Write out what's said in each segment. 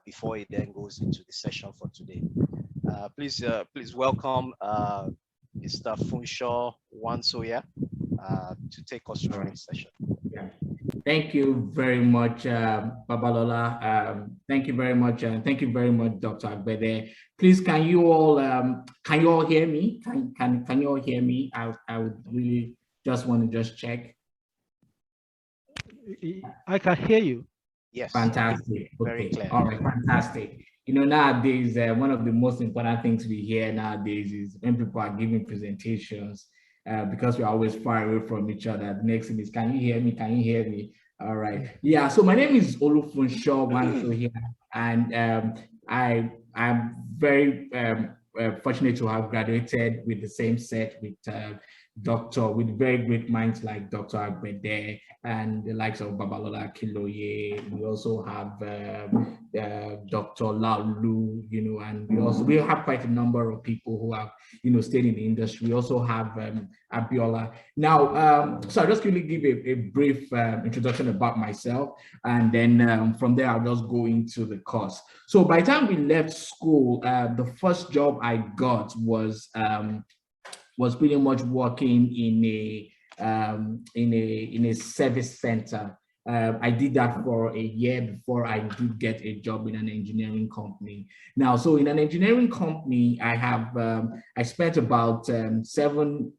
before it then goes into the session for today. Please welcome Mr. Funso Uansahia to take us All through right. this session. Yeah. Thank you very much, Babalola. Thank you very much. Thank you very much, Dr. Agbede. Please, can you all hear me? Can you all hear me? I would really just want to just check. I can hear you. Yes. Fantastic. Very Okay. clear. All right. Fantastic. You know, nowadays, one of the most important things we hear nowadays is when people are giving presentations, because we're always far away from each other. The next thing is, can you hear me? Can you hear me? All right. Yeah. So my name is Olufunso Uansahia, and I'm very fortunate to have graduated with the same set with with very great minds like Dr. Agbede and the likes of Babalola Kiloye. We also have Dr. Laulu, and we have quite a number of people who have, stayed in the industry. We also have Abiola. Now, so I'll just quickly give a brief introduction about myself, and then from there, I'll just go into the course. So by the time we left school, the first job I got was pretty much working in a service center. I did that for a year before I did get a job in an engineering company. Now, so in an engineering company, I spent about seven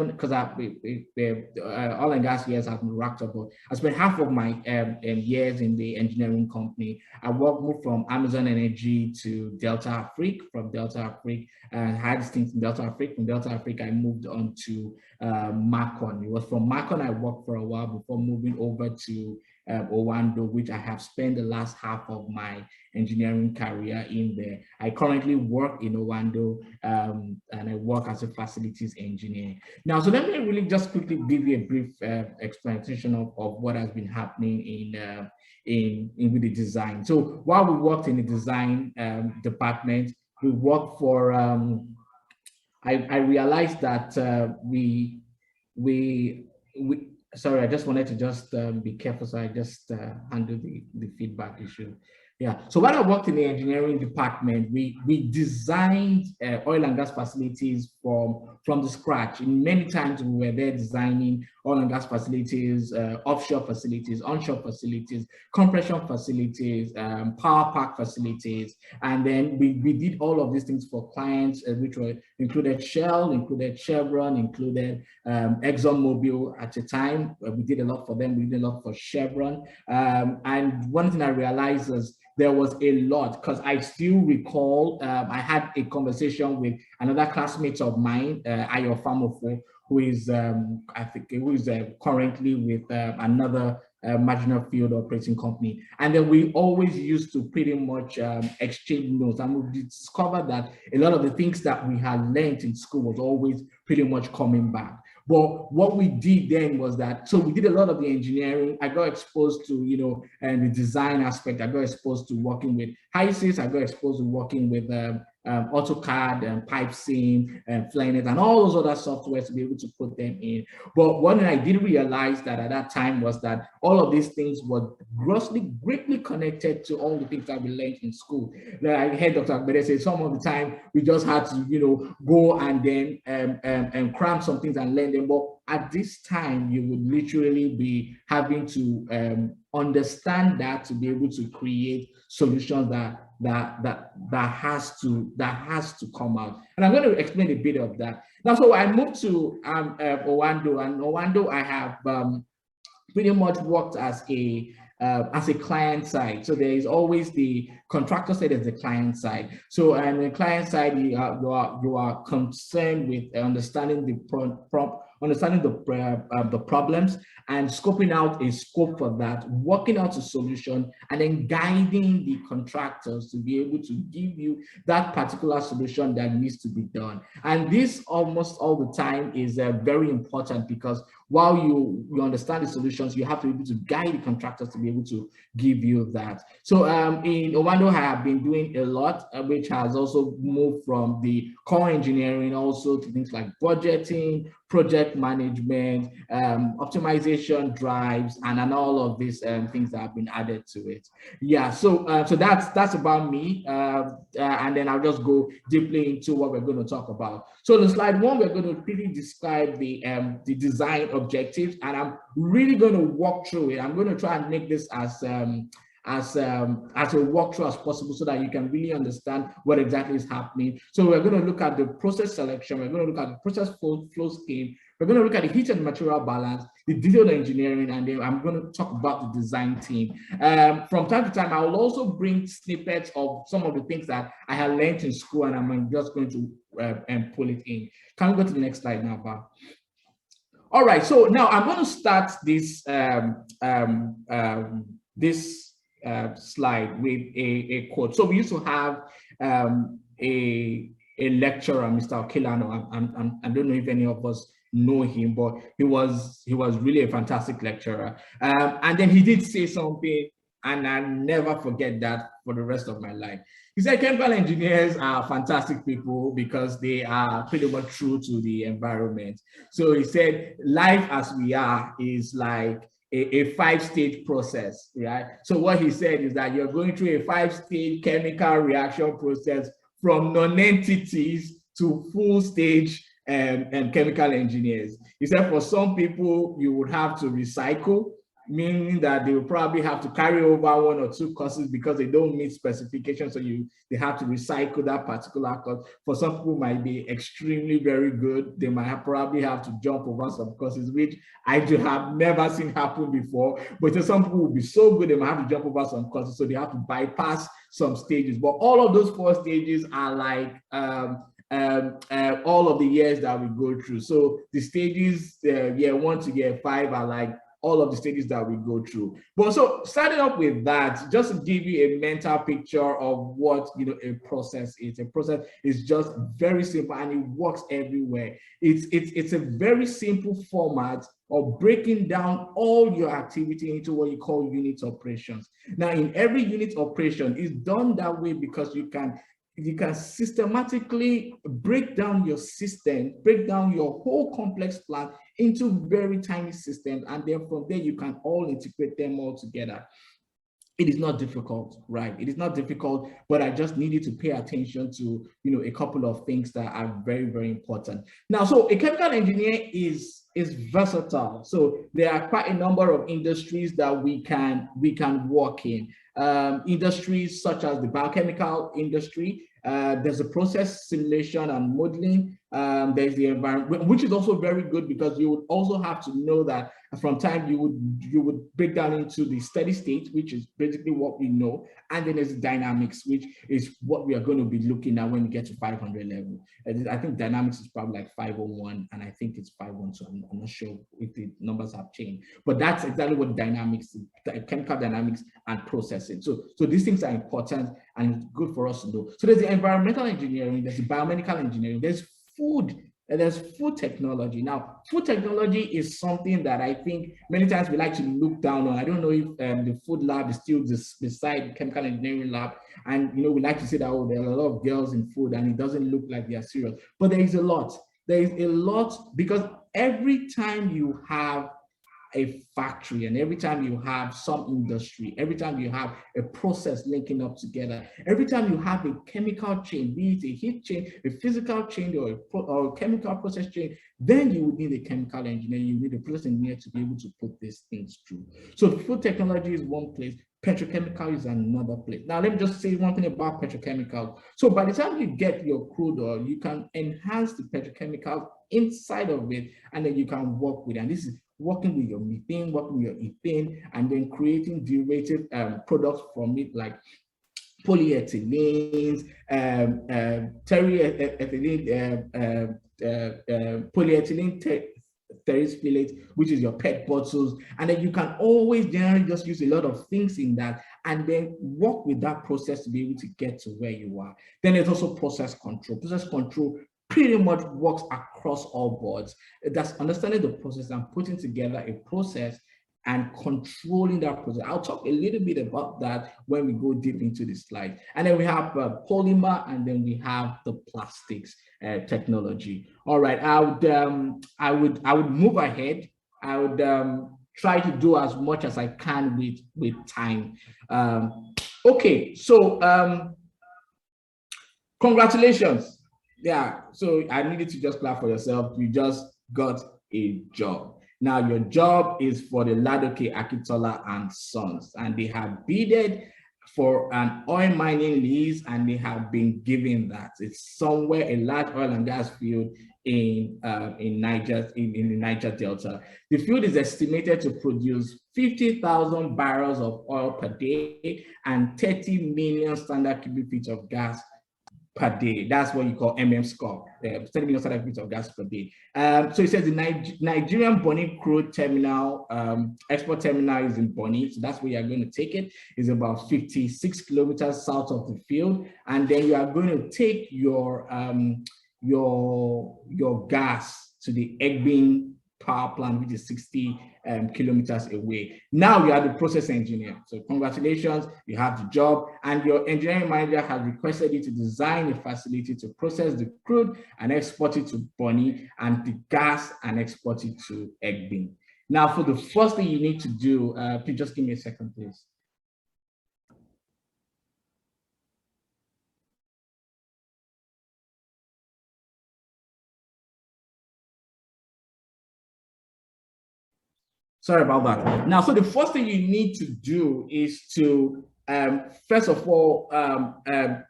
because oil and gas years have been racked up. But I spent half of my years in the engineering company. I moved from Amazon Energy to Delta Afrique. From Delta Afrique, and had stints in Delta Afrique. From Delta Afrique, I moved on to Macon. It was from Macon I worked for a while before moving over to Owando, which I have spent the last half of my engineering career in there. I currently work in Owando, and I work as a facilities engineer. Now, so let me really just quickly give you a brief explanation of what has been happening with the design. So while we worked in the design department, we worked for, I realized that sorry, I just wanted to just be careful, so I just handle the feedback issue. Yeah, so when I worked in the engineering department, we designed oil and gas facilities from the scratch. And many times we were there designing oil and gas facilities, offshore facilities, onshore facilities, compression facilities, power park facilities. And then we did all of these things for clients, which included Shell, included Chevron, included ExxonMobil at the time. We did a lot for them. We did a lot for Chevron. And one thing I realized is there was a lot, because I still recall I had a conversation with another classmate of mine, Ayo Famofo, who is currently with another marginal field operating company. And then we always used to pretty much exchange notes, and we discovered that a lot of the things that we had learned in school was always pretty much coming back. But what we did then was that, so we did a lot of the engineering. I got exposed to, and the design aspect. I got exposed to working with HYSYS. I got exposed to working with AutoCAD and PipeSim and Flyknit and all those other softwares to be able to put them in. But one thing I did realize that at that time was that all of these things were greatly connected to all the things that we learned in school. Like I heard Dr. Agbede say, some of the time we just had to, go and then and cram some things and learn them. But at this time, you would literally be having to understand that to be able to create solutions that has to come out. And I'm going to explain a bit of that. Now, so I moved to Owando, and Owando I have pretty much worked as a client side. So there is always the contractor side as the client side. So on the client side, you are concerned with understanding the problems and scoping out a scope for that, working out a solution, and then guiding the contractors to be able to give you that particular solution that needs to be done. And this almost all the time is very important, because while you understand the solutions, you have to be able to guide the contractors to be able to give you that. So in Owando, I have been doing a lot, which has also moved from the core engineering also to things like budgeting, project management, optimization drives, and all of these things that have been added to it. Yeah, so so that's about me, and then I'll just go deeply into what we're going to talk about. So in slide one, we're going to really describe the design objectives, and I'm really going to walk through it. I'm going to try and make this as a walkthrough as possible so that you can really understand what exactly is happening. So we're going to look at the process selection, we're going to look at the process flow scheme, we're going to look at the heat and material balance, the detailed engineering, and then I'm going to talk about the design team. From time to time, I will also bring snippets of some of the things that I have learned in school, and I'm just going to pull it in. Can we go to the next slide now, Bar? All right, so now I'm going to start this slide with a quote. So we used to have a lecturer, Mr. Okilano. I don't know if any of us know him, but he was really a fantastic lecturer. And then he did say something, and I'll never forget that for the rest of my life. He said chemical engineers are fantastic people because they are pretty much true to the environment. So he said life as we are is like a 5-stage process, right? So what he said is that you're going through a 5-stage chemical reaction process from non-entities to full-stage and chemical engineers. He said for some people, you would have to recycle, meaning that they will probably have to carry over 1 or 2 courses because they don't meet specifications, so they have to recycle that particular course. For some people might be extremely very good, they might probably have to jump over some courses, which I have never seen happen before. But some people will be so good they might have to jump over some courses, so they have to bypass some stages. But all of those 4 stages are like all of the years that we go through. So the stages year 1 to year 5 are like all of the stages that we go through. But so starting up with that, just to give you a mental picture of what a process is. A process is just very simple and it works everywhere. It's a very simple format of breaking down all your activity into what you call unit operations. Now, in every unit operation, it's done that way because you can systematically break down your system, break down your whole complex plan into very tiny systems, and then from there you can all integrate them all together. It is not difficult, right? It is not difficult, but I just needed to pay attention to a couple of things that are very, very important. Now, so a chemical engineer is versatile. So there are quite a number of industries that we can work in. Industries such as the biochemical industry. There's a process simulation and modeling. There's the environment, which is also very good because you would also have to know that from time you would break down into the steady state, which is basically what we know, and then there's dynamics, which is what we are going to be looking at when we get to 500 level. And I think dynamics is probably like 501, and I think it's 512. I'm not sure if the numbers have changed, but that's exactly what dynamics, chemical dynamics and processing. So these things are important and it's good for us to know. So there's the environmental engineering, there's the biomedical engineering, there's food, and there's food technology. Now, food technology is something that I think many times we like to look down on. I don't know if the food lab is still beside the chemical engineering lab, and we like to say that, oh, there are a lot of girls in food and it doesn't look like they are serious, but there is a lot. There is a lot because every time you have a factory, and every time you have some industry, every time you have a process linking up together, every time you have a chemical chain, be it a heat chain, a physical chain, or a chemical process chain, then you would need a chemical engineer, you need a process engineer to be able to put these things through. So food technology is one place, petrochemical is another place. Now, let me just say one thing about petrochemicals. So by the time you get your crude oil, you can enhance the petrochemical inside of it, and then you can work with it. And this is working with your methane, working with your ethane, and then creating derivative products from it, like polyethylenes, polyethylene terephthalate, which is your PET bottles, and then you can always generally just use a lot of things in that and then work with that process to be able to get to where you are. Then there's also process control. Process control pretty much works across all boards. That's understanding the process and putting together a process and controlling that process. I'll talk a little bit about that when we go deep into the slide. And then we have polymer, and then we have the plastics technology. All right, I would move ahead. I would try to do as much as I can with time. Okay, so congratulations. Yeah, so I needed to just clap for yourself. You just got a job. Now your job is for the LAUTECH Akitola and Sons, and they have bidded for an oil mining lease, and they have been given that. It's somewhere a large oil and gas field in Niger, in the Niger Delta. The field is estimated to produce 50,000 barrels of oil per day and 30 million standard cubic feet of gas per day. That's what you call score, 30 million standard cubic feet of gas per day. So it says the Nigerian Bonny crude terminal, export terminal is in Bonny. So that's where you're going to take it. It's about 56 kilometers south of the field. And then you are going to take your gas to the Egbin power plant, which is 60 kilometers away. Now you are the process engineer. So congratulations, you have the job, and your engineering manager has requested you to design a facility to process the crude and export it to Bonny, and the gas and export it to Egbin. Now for the first thing you need to do, please just give me a second, please. Sorry about that. Now, so the first thing you need to do is to, first of all,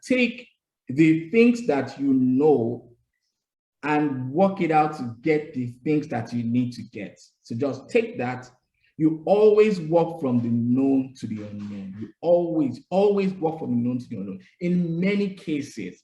take the things that you know and work it out to get the things that you need to get. So just take that. You always work from the known to the unknown. You always work from the known to the unknown. In many cases,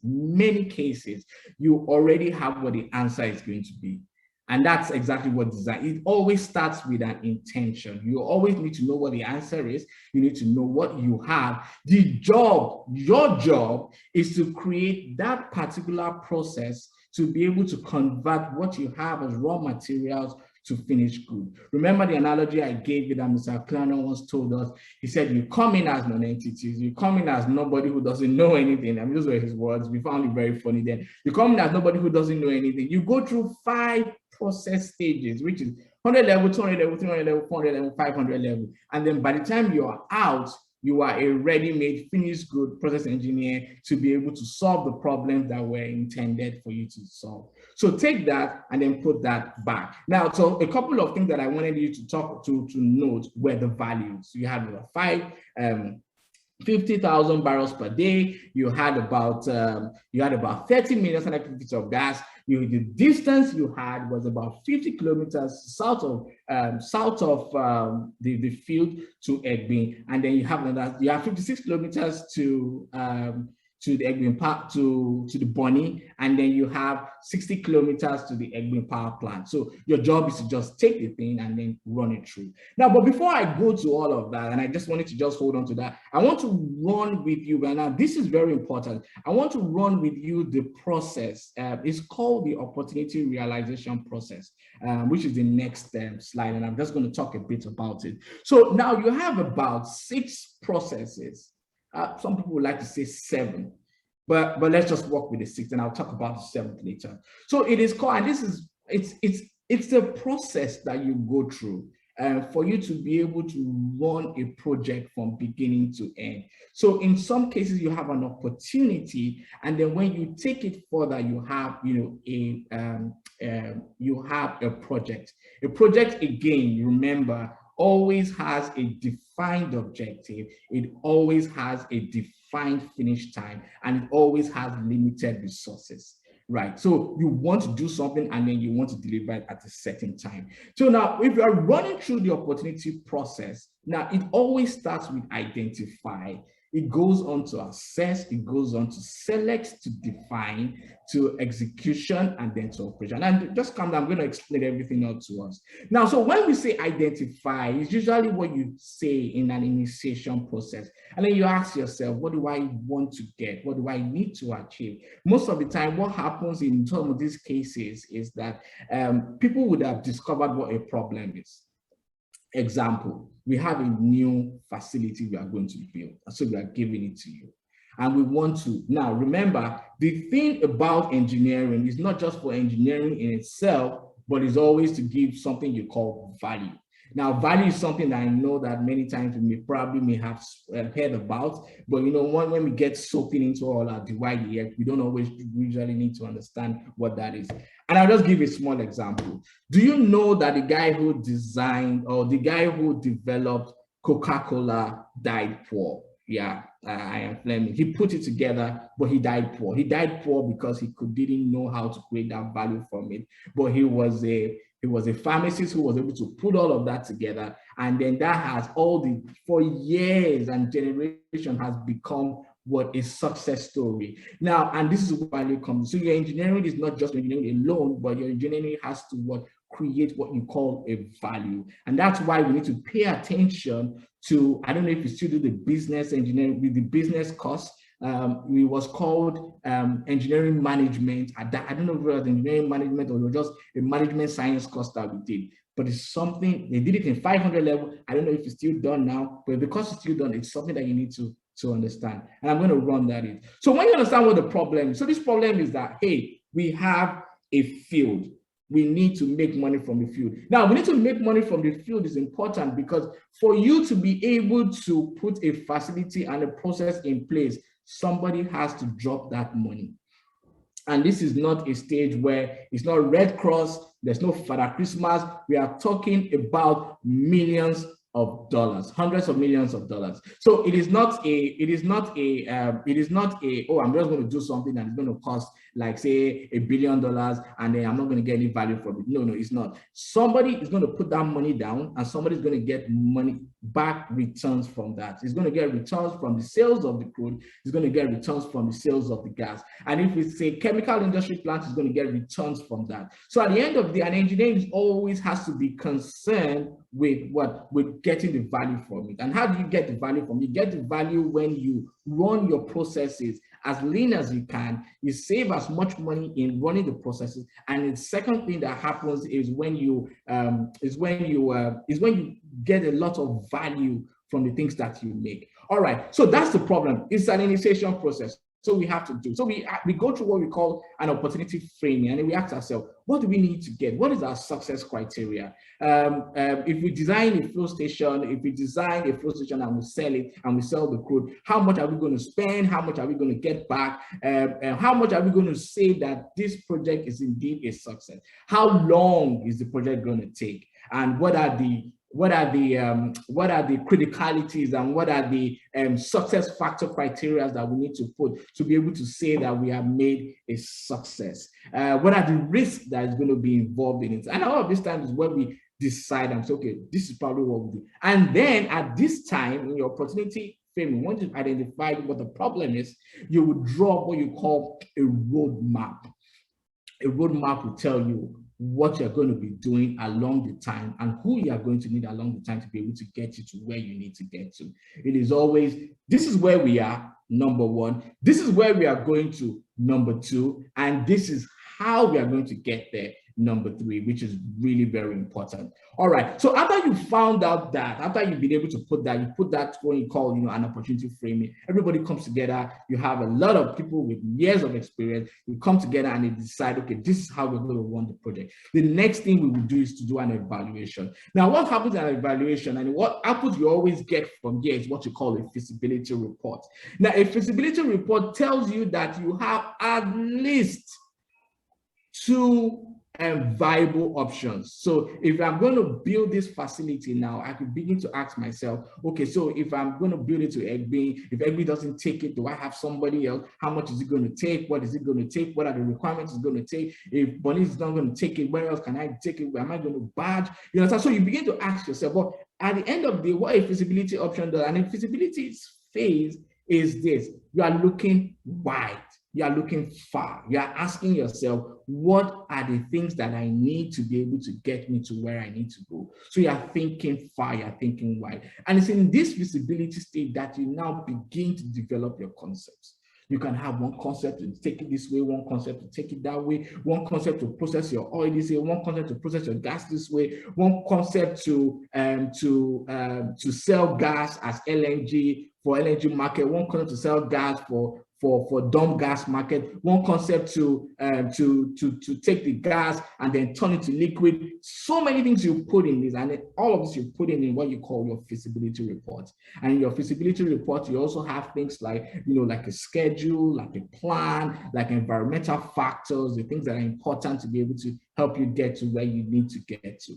you already have what the answer is going to be. And that's exactly what design, it always starts with an intention. You always need to know what the answer is. You need to know what you have. The job, your job is to create that particular process to be able to convert what you have as raw materials to finished good. Remember the analogy I gave you that Mr. Kleiner once told us. He said, you come in as non-entities, you come in as nobody who doesn't know anything. I mean, those were his words. We found it very funny then. You come in as nobody who doesn't know anything. You go through 5 process stages, which is 100 level, 200 level, 300 level, 400 level, 500 level. And then by the time you are out, you are a ready-made, finished good process engineer to be able to solve the problems that were intended for you to solve. So take that and then put that back. Now, so a couple of things that I wanted you to talk to note were the values. You had 50,000 barrels per day. You had about 30 million standard cubic feet of gas. The distance you had was about 50 kilometers south of the field to Egbin, and then you have 56 kilometers to the Egbin Park to the Bonny, and then you have 60 kilometers to the Egbin power plant. So your job is to just take the thing and then run it through. Now, but before I go to all of that, and I just wanted to just hold on to that, I want to run with you right now. This is very important. I want to run with you the process. It's called the opportunity realization process, which is the next slide, and I'm just going to talk a bit about it. So now you have about 6 processes. Some people would like to say 7, but let's just work with the 6, and I'll talk about the 7th later. So it is called, and it's the process that you go through for you to be able to run a project from beginning to end. So in some cases you have an opportunity, and then when you take it further, you have you have a project. A project, again, remember, always has a defined objective, it always has a defined finish time, and it always has limited resources, right? So you want to do something and then you want to deliver it at a certain time. So now, if you are running through the opportunity process, now it always starts with identify. It goes on to assess, it goes on to select, to define, to execution, and then to operation. And just come down, I'm going to explain everything out to us. Now, so when we say identify, it's usually what you say in an initiation process. And then you ask yourself, what do I want to get? What do I need to achieve? Most of the time, what happens in some of these cases is that people would have discovered what a problem is. Example, we have a new facility we are going to build, so we are giving it to you. And we want to, now remember, the thing about engineering is not just for engineering in itself, but it's always to give something you call value. Now, value is something that I know that many times we may have heard about, but you know, when we get soaked into all our divide here, we don't always usually need to understand what that is. And I'll just give a small example. Do you know that the guy who designed or the guy who developed Coca-Cola died poor? Yeah, I am Fleming. He put it together, but he died poor. He died poor because he didn't know how to create that value from it. But he was a pharmacist who was able to put all of that together, and then that has for years and generation has become what a success story. Now, and this is where value comes. So your engineering is not just engineering alone, but your engineering has to create what you call a value. And that's why we need to pay attention to, I don't know if you still do the business engineering with the business course. It was called engineering management. I don't know if it was engineering management or it was just a management science course that we did. But it's something, they did it in 500 level. I don't know if it's still done now, but because it's still done, it's something that you need to understand. And I'm going to run that in. So when you understand what the problem is, so this problem is that, hey, we have a field. We need to make money from the field. Now, we need to make money from the field is important because for you to be able to put a facility and a process in place, somebody has to drop that money. And this is not a stage where it's not Red Cross, there's no Father Christmas. We are talking about millions of dollars, hundreds of millions of dollars. So it is not a, oh, I'm just going to do something that is going to cost like say $1 billion and then I'm not going to get any value from it. No, it's not. Somebody is going to put that money down and somebody's going to get money back, returns from that. It's going to get returns from the sales of the crude. It's going to get returns from the sales of the gas. And if it's a chemical industry plant, it's going to get returns from that. So at the end of the day, an engineer always has to be concerned with getting the value from it. And how do you get the value from it? You get the value when you run your processes as lean as you can. You save as much money in running the processes. And the second thing that happens is when you get a lot of value from the things that you make. All right, so that's the problem. It's an initiation process. So we have to do. So we go through what we call an opportunity framing, and then we ask ourselves, what do we need to get? What is our success criteria? If we design a fuel station, and we sell it and we sell the crude, how much are we going to spend? How much are we going to get back? And how much are we going to say that this project is indeed a success? How long is the project going to take? And what are the criticalities and what are the success factor criteria that we need to put to be able to say that we have made a success? What are the risks that is going to be involved in it? And all of this time is when we decide and say, okay, this is probably what we do. And then at this time in your opportunity framing, once you've identified what the problem is, you will draw what you call a roadmap. A roadmap will tell you what you're going to be doing along the time and who you are going to need along the time to be able to get you to where you need to get to. It is always, this is where we are, number one. This is where we are going to, number two. And this is how we are going to get there, number three, which is really very important. All right. So after you found out that, after you've been able to put that, you put that what you call, an opportunity framing. Everybody comes together. You have a lot of people with years of experience. You come together and you decide, okay, this is how we're going to run the project. The next thing we will do is to do an evaluation. Now, what happens in an evaluation and what output you always get from here is what you call a feasibility report. Now, a feasibility report tells you that you have at least two viable options. So if I'm going to build this facility now, I could begin to ask myself, okay, so if I'm going to build it to Egbe, if Egbe doesn't take it, do I have somebody else? How much is it going to take? What is it going to take? What are the requirements it's going to take? If Bonnie is not going to take it, where else can I take it? Where am I going to badge? So you begin to ask yourself, well, at the end of the day, what a feasibility option does, and a feasibility phase is this: you are looking wide, you are looking far, you are asking yourself, what are the things that I need to be able to get me to where I need to go? So you are thinking far, you are thinking wide. And it's in this visibility state that you now begin to develop your concepts. You can have one concept to take it this way, one concept to take it that way, one concept to process your oil this way, one concept to process your gas this way, one concept to sell gas as LNG for LNG market, one concept to sell gas for dump gas market, one concept to take the gas and then turn it to liquid. So many things you put in this, and then all of this you put in what you call your feasibility report. And in your feasibility report, you also have things like, like a schedule, like a plan, like environmental factors, the things that are important to be able to help you get to where you need to get to.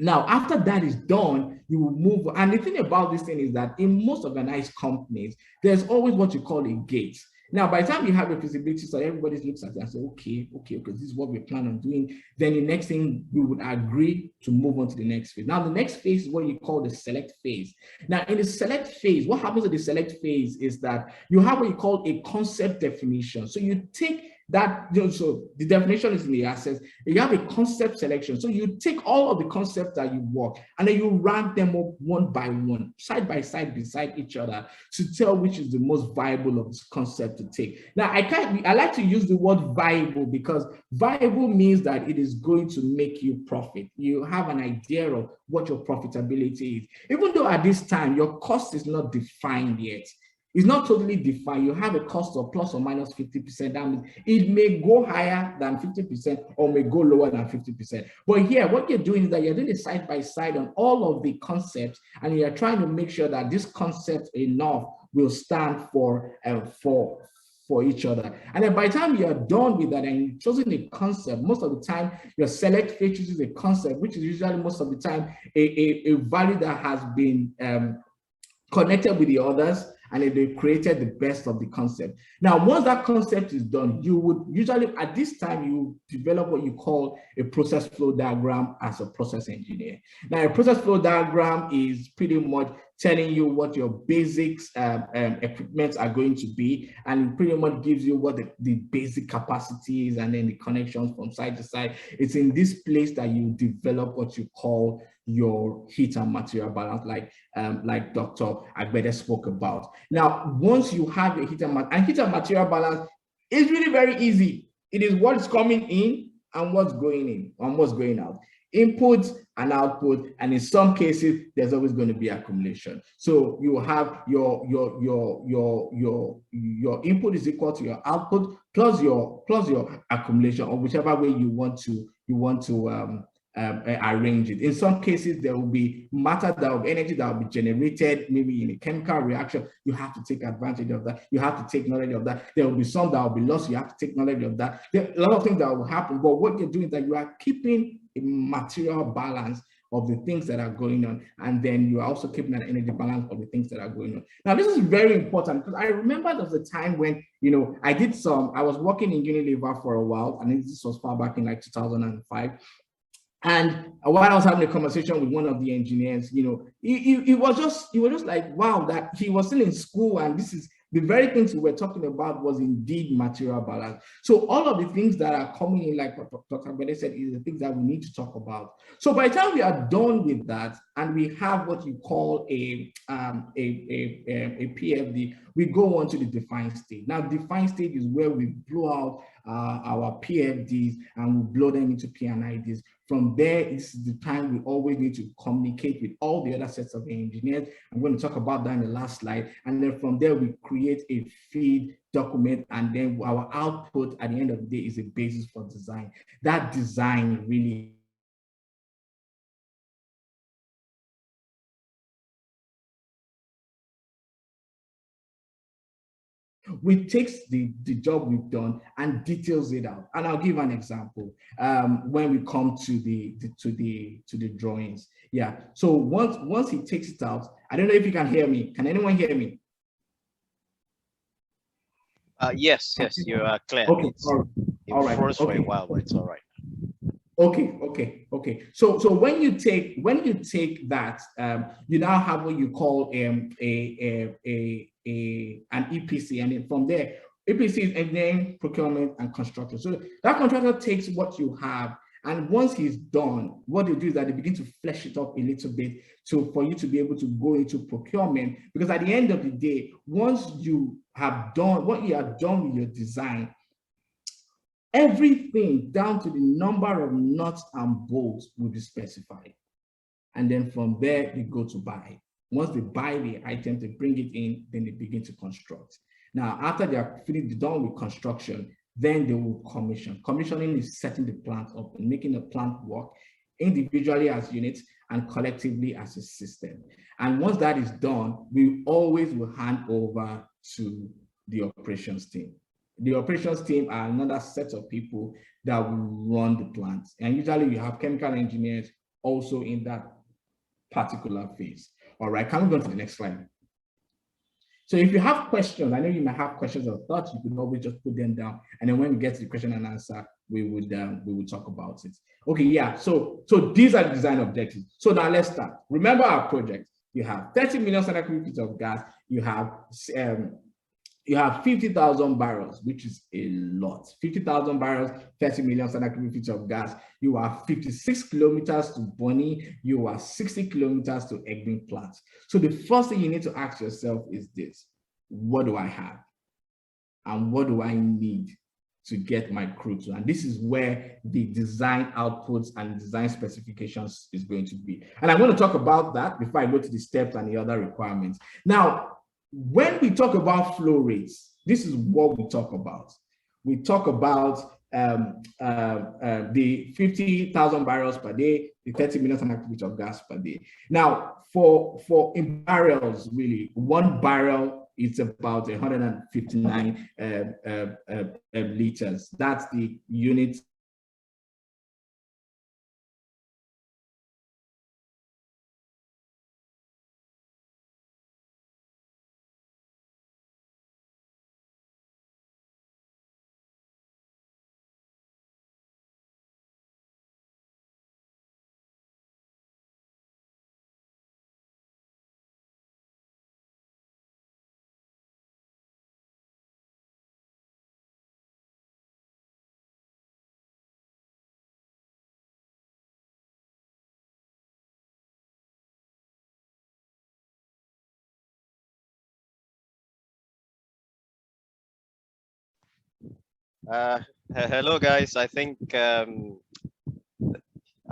Now, after that is done, you will move. And the thing about this thing is that in most organized companies, there's always what you call a gate. Now, by the time you have a feasibility study, everybody looks at it and says, okay, this is what we plan on doing. Then the next thing, we would agree to move on to the next phase. Now, the next phase is what you call the select phase. Now, in the select phase, what happens in the select phase is that you have what you call a concept definition. So you take that, so the definition is in the assets. You have a concept selection. So you take all of the concepts that you work and then you rank them up one by one, side by side, beside each other, to tell which is the most viable of this concept to take. Now, I like to use the word viable because viable means that it is going to make you profit. You have an idea of what your profitability is. Even though at this time, your cost is not defined yet. It's not totally defined. You have a cost of plus or minus 50%. That means it may go higher than 50% or may go lower than 50%. But here, what you're doing is that you're doing a side by side on all of the concepts, and you're trying to make sure that this concept enough will stand for each other. And then by the time you're done with that and you've chosen a concept, most of the time your select phase chooses a concept, which is usually most of the time a value that has been connected with the others, and they created the best of the concept. Now, once that concept is done, you would usually, at this time, you develop what you call a process flow diagram as a process engineer. Now, a process flow diagram is pretty much telling you what your basics equipment are going to be, and it pretty much gives you what the basic capacities and then the connections from side to side. It's in this place that you develop what you call your heat and material balance, like Dr. Agbede spoke about. Now, once you have a heat and material balance, it's really very easy. It is what's coming in and what's going in and what's going out. Input and output, and in some cases, there's always going to be accumulation. So you have your input is equal to your output plus your accumulation, or whichever way you want to arrange it. In some cases, there will be matter that will be energy that will be generated, maybe in a chemical reaction. You have to take advantage of that. You have to take knowledge of that. There will be some that will be lost. You have to take knowledge of that. There are a lot of things that will happen, but what you're doing is that you are keeping a material balance of the things that are going on, and then you are also keeping an energy balance of the things that are going on. Now, this is very important because I remember there was a time when, I was working in Unilever for a while, and this was far back in like 2005. And while I was having a conversation with one of the engineers, it was just like, wow, that he was still in school, and this is the very things we were talking about was indeed material balance. So all of the things that are coming in, like what Dr. Bede said, is the things that we need to talk about. So by the time we are done with that, and we have what you call a PFD, we go on to the defined stage. Now, defined stage is where we blow out our PFDs and we blow them into P&IDs. From there, it's the time we always need to communicate with all the other sets of engineers. I'm going to talk about that in the last slide. And then from there, we create a feed document, and then our output at the end of the day is a basis for design. That design really which takes the job we've done and details it out. And I'll give an example when we come to the drawings. Yeah. So once he takes it out, I don't know if you can hear me. Can anyone hear me? Yes, you are clear. Okay. All right. It froze for a while, but it's all right. Okay. So when you take that, you now have what you call an EPC, and then from there, EPC is engineering, procurement, and construction. So that contractor takes what you have, and once he's done, what they do is that they begin to flesh it up a little bit for you to be able to go into procurement. Because at the end of the day, once you have done what you have done with your design, everything down to the number of nuts and bolts will be specified. And then from there, they go to buy. Once they buy the item, they bring it in, then they begin to construct. Now, after they are finished, done with construction, then they will commission. Commissioning is setting the plant up and making the plant work individually as units and collectively as a system. And once that is done, we always will hand over to the operations team. The operations team are another set of people that will run the plant. And usually you have chemical engineers also in that particular phase. All right, can we go to the next slide? So if you have questions, I know you might have questions or thoughts, you can always just put them down. And then when we get to the question and answer, we would talk about it. Okay, yeah, so these are the design objectives. So now let's start. Remember our project. You have 30 million standard cubic feet of gas. You have 50,000 barrels, which is a lot. 50,000 barrels, 30 million standard cubic feet of gas. You have 56 kilometers to Bonny. You are 60 kilometers to Egbin plant. So the first thing you need to ask yourself is this: what do I have? And what do I need to get my crew to? And this is where the design outputs and design specifications is going to be. And I'm going to talk about that before I go to the steps and the other requirements. Now, when we talk about flow rates, this is what we talk about. We talk about the 50,000 barrels per day, the 30 million standard cubic of gas per day. Now, for in barrels, really, 1 barrel is about 159 liters. That's the unit. Hello, guys. I think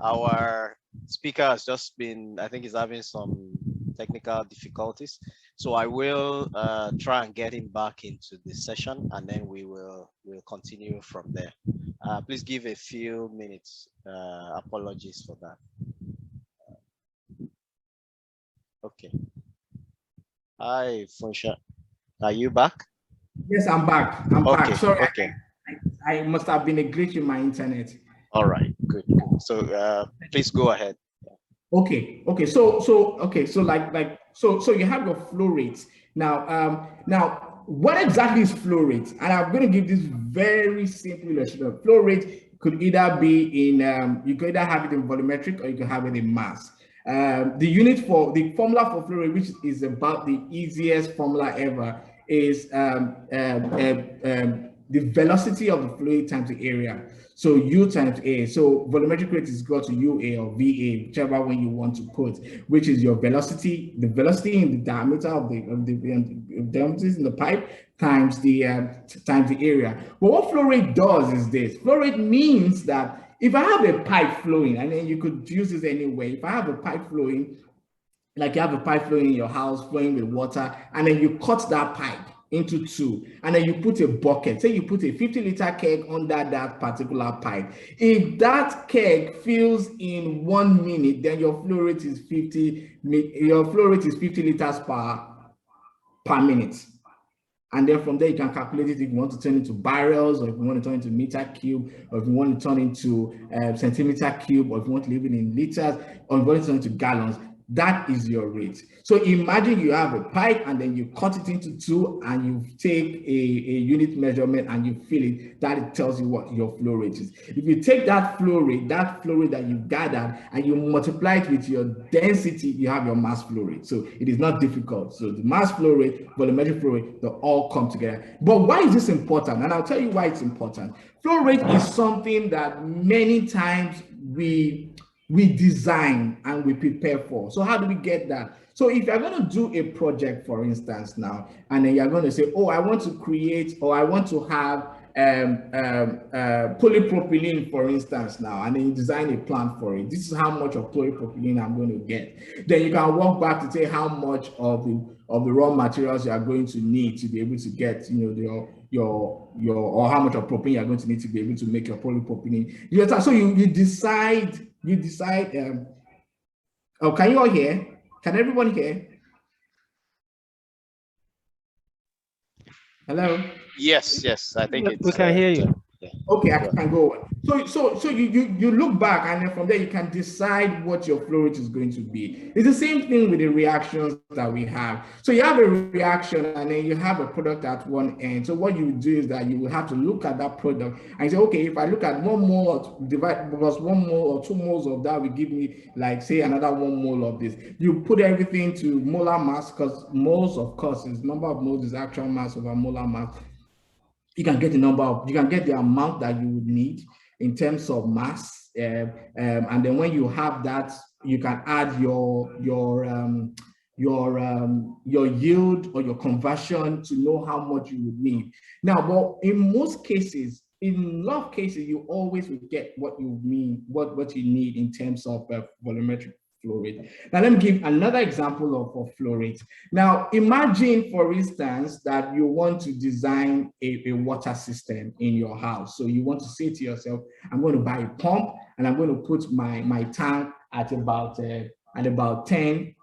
our speaker has just been, I think he's having some technical difficulties. So I will try and get him back into the session, and then we'll continue from there. Please give a few minutes. Apologies for that. Okay. Hi, Funso. Are you back? Yes, I'm back. I'm back. Sorry, okay. I must have been a glitch in my internet. All right, good. So please go ahead. Okay. So you have your flow rates. Now, what exactly is flow rate? And I'm going to give this very simple illustration. Flow rate could either be in, you could either have it in volumetric or you can have it in mass. The formula for flow rate, which is about the easiest formula ever, is the velocity of the fluid times the area. So U times A. So volumetric rate is equal to UA or VA, whichever one you want to put, which is your velocity, the velocity in the diameter of the diameters in the pipe times the area. But what flow rate does is this. Flow rate means that if I have a pipe flowing, and then you could use this anyway. If I have a pipe flowing, like you have a pipe flowing in your house, flowing with water, and then you cut that pipe into two, and then you put a bucket, say you put a 50-liter keg under that particular pipe. If that keg fills in 1 minute, then your flow rate is 50 liters per minute. And then from there, you can calculate it if you want to turn it into barrels, or if you want to turn it into meter cube, or if you want to turn it into centimeter cube, or if you want to leave it in liters, or if you want to turn it into gallons. that is your rate. So imagine you have a pipe and then you cut it into two and you take a unit measurement and you fill it. That it tells you what your flow rate is. If you take that flow rate that you gathered, and you multiply it with your density, you have your mass flow rate. So it is not difficult. So the mass flow rate, volumetric flow rate, they all come together. But why is this important? And I'll tell you why it's important. Flow rate is something that many times we design and we prepare for. So how do we get that? So if you're going to do a project, for instance, now, and then you're going to say, oh, I want to create, or I want to have polypropylene, for instance, now, and then you design a plan for it. This is how much of polypropylene I'm going to get. Then you can walk back to say how much of the raw materials you are going to need to be able to get, you know, or how much of propylene you're going to need to be able to make your polypropylene. So you decide. Oh, can you all hear? Can everyone hear? Hello? Yes, I think we can hear you. Okay, I can go on. So you look back, and then from there you can decide what your flow rate is going to be. It's the same thing with the reactions that we have. So you have a reaction and then you have a product at one end. So what you do is that you will have to look at that product and say, okay, if I look at 1 mole divide plus 1 mole or 2 moles of that will give me, like, say, another 1 mole of this. You put everything to molar mass, because moles, of course, is number of moles is actual mass over molar mass. You can get the amount that you would need in terms of mass, and then when you have that, you can add your yield or your conversion to know how much you would need. Now, but in most cases, in a lot of cases, you always will get what you need in terms of volumetric flow rate. Now, let me give another example of flow rate. Now, imagine, for instance, that you want to design a water system in your house. So you want to say to yourself, I'm going to buy a pump and I'm going to put my tank at about 10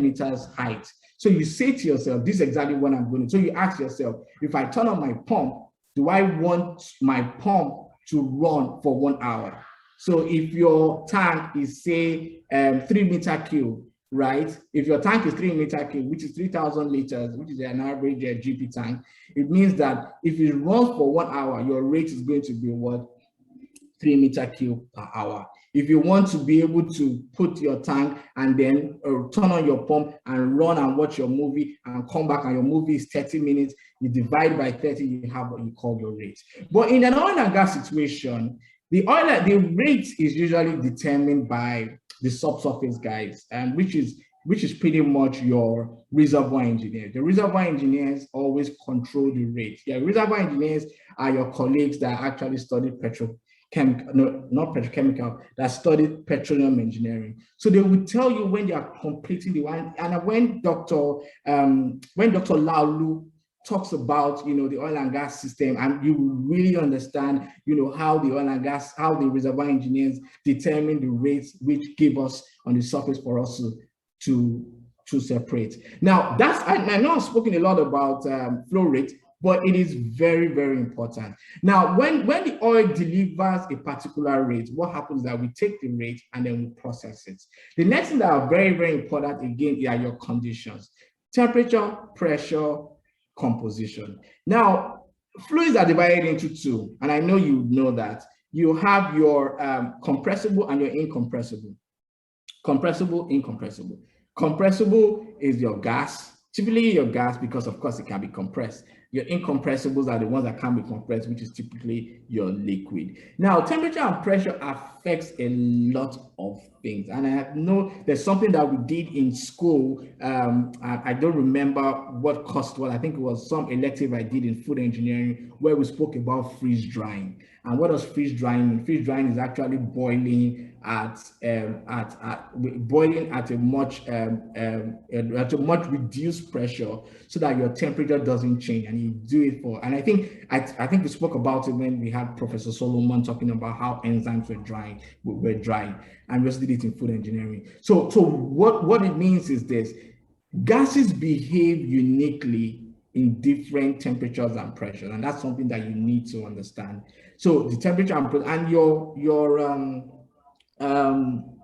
meters height. So you say to yourself, this is exactly what I'm going to. So you ask yourself, if I turn on my pump, do I want my pump to run for 1 hour? So if your tank is, say, 3 meter cube, right? If your tank is 3 meter cube, which is 3,000 liters, which is an average GP tank, it means that if it runs for 1 hour, your rate is going to be what? 3 meter cube per hour. If you want to be able to put your tank and then turn on your pump and run and watch your movie and come back and your movie is 30 minutes, you divide by 30, you have what you call your rate. But in an oil and gas situation, the rate is usually determined by the subsurface guys, and which is pretty much your reservoir engineers. The reservoir engineers always control the rate. Yeah, reservoir engineers are your colleagues that actually studied that studied petroleum engineering. So they will tell you when they are completing the one. And when Dr. Laulu talks about, you know, the oil and gas system, and you really understand, you know, how the reservoir engineers determine the rates which give us on the surface for us to separate. Now, I know I've spoken a lot about flow rate, but it is very, very important. Now, when the oil delivers a particular rate, what happens is that we take the rate and then we process it. The next thing that are very, very important, again, are your conditions: temperature, pressure, composition. Now, fluids are divided into two, and I know you know that. You have your compressible and your incompressible. Compressible, incompressible. Compressible is your gas, typically your gas, because of course it can be compressed. Your incompressibles are the ones that can be compressed, which is typically your liquid. Now, temperature and pressure affects a lot of things. And I know there's something that we did in school. I don't remember what course it was. I think it was some elective I did in food engineering where we spoke about freeze drying. And what does freeze drying mean? Freeze drying is actually boiling at a much reduced pressure so that your temperature doesn't change, and you do it for. And I think we spoke about it when we had Professor Solomon talking about how enzymes were drying, and we also did it in food engineering. So what it means is this: gases behave uniquely in different temperatures and pressures, and that's something that you need to understand. So the temperature and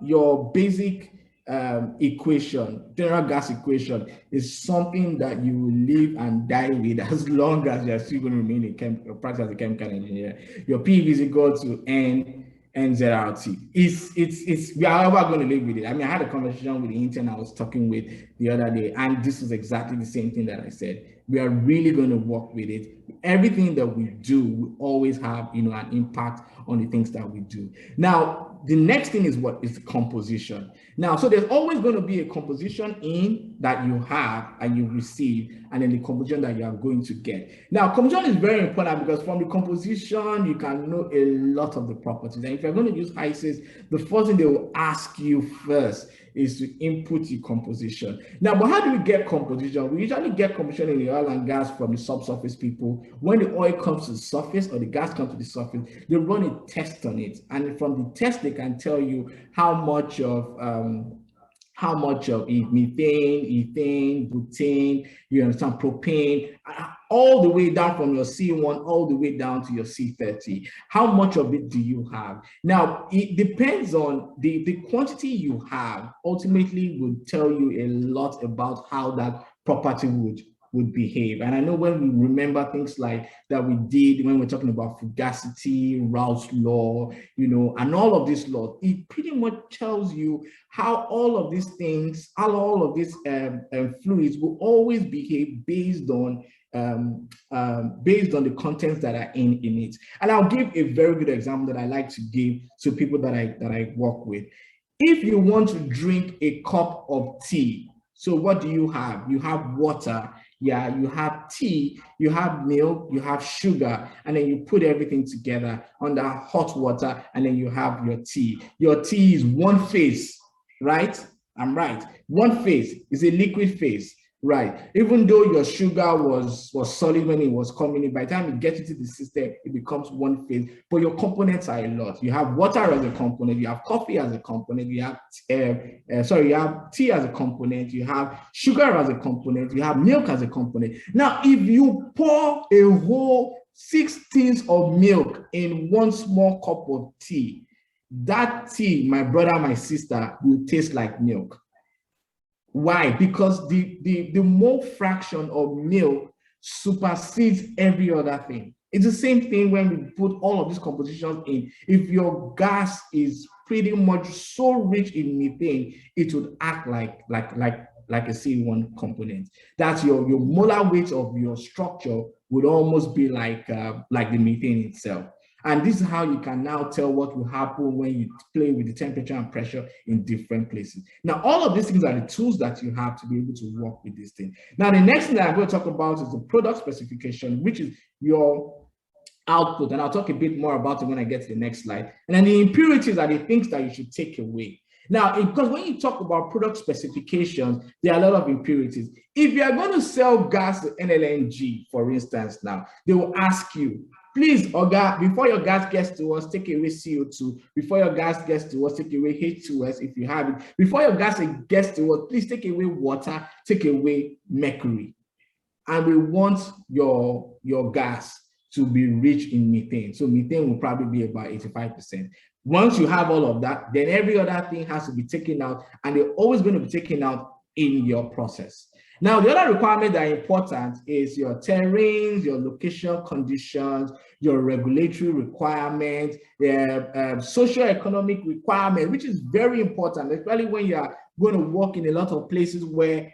your basic equation, general gas equation, is something that you will live and die with as long as you're still going to remain a practice as a chemical engineer. Your PV is equal to NZRT. We are ever going to live with it. I mean, I had a conversation with the intern I was talking with the other day, and this was exactly the same thing that I said. We are really going to work with it. Everything that we do will always have, an impact on the things that we do. Now, the next thing is what is the composition. Now, so there's always going to be a composition in that you have and you receive, and then the composition that you are going to get. Now, composition is very important because from the composition, you can know a lot of the properties. And if you're going to use HYSYS, the first thing they will ask you first is to input your composition. Now, but how do we get composition? We usually get composition in the oil and gas from the subsurface people. When the oil comes to the surface or the gas comes to the surface, they run a test on it. And from the test, they can tell you how much of methane, ethane, butane, some propane, all the way down from your C1 all the way down to your C30. How much of it do you have? Now, it depends on the quantity you have, ultimately will tell you a lot about how that property would behave. And I know when we remember things like that we did when we're talking about fugacity, Raoult's law, and all of these laws, it pretty much tells you how all of these things, how all of these fluids will always behave based on the contents that are in it. And I'll give a very good example that I like to give to people that I work with. If you want to drink a cup of tea, so what do you have? You have water, yeah, you have tea, you have milk, you have sugar, and then you put everything together under hot water, and then you have your tea. Your tea is one phase, right? I'm right. One phase is a liquid phase. Right. Even though your sugar was solid when it was coming in, by the time it gets into the system, it becomes one phase. But your components are a lot. You have water as a component. You have coffee as a component. You have you have tea as a component. You have sugar as a component. You have milk as a component. Now, if you pour a whole 6 tins of milk in one small cup of tea, that tea, my brother, my sister, will taste like milk. Why? Because the mole fraction of milk supersedes every other thing. It's the same thing when we put all of these compositions in. If your gas is pretty much so rich in methane, it would act like a C1 component. That's your molar weight of your structure would almost be like the methane itself. And this is how you can now tell what will happen when you play with the temperature and pressure in different places. Now, all of these things are the tools that you have to be able to work with this thing. Now, the next thing that I'm going to talk about is the product specification, which is your output. And I'll talk a bit more about it when I get to the next slide. And then the impurities are the things that you should take away. Now, because when you talk about product specifications, there are a lot of impurities. If you are going to sell gas to NLNG, for instance, now, they will ask you, please, Oga, before your gas gets to us, take away CO2. Before your gas gets to us, take away H2S if you have it. Before your gas gets to us, please take away water, take away mercury. And we want your gas to be rich in methane. So methane will probably be about 85%. Once you have all of that, then every other thing has to be taken out, and they're always going to be taken out in your process. Now, the other requirement that are important is your terrains, your location conditions, your regulatory requirements, socio-economic requirements, which is very important, especially when you are going to work in a lot of places where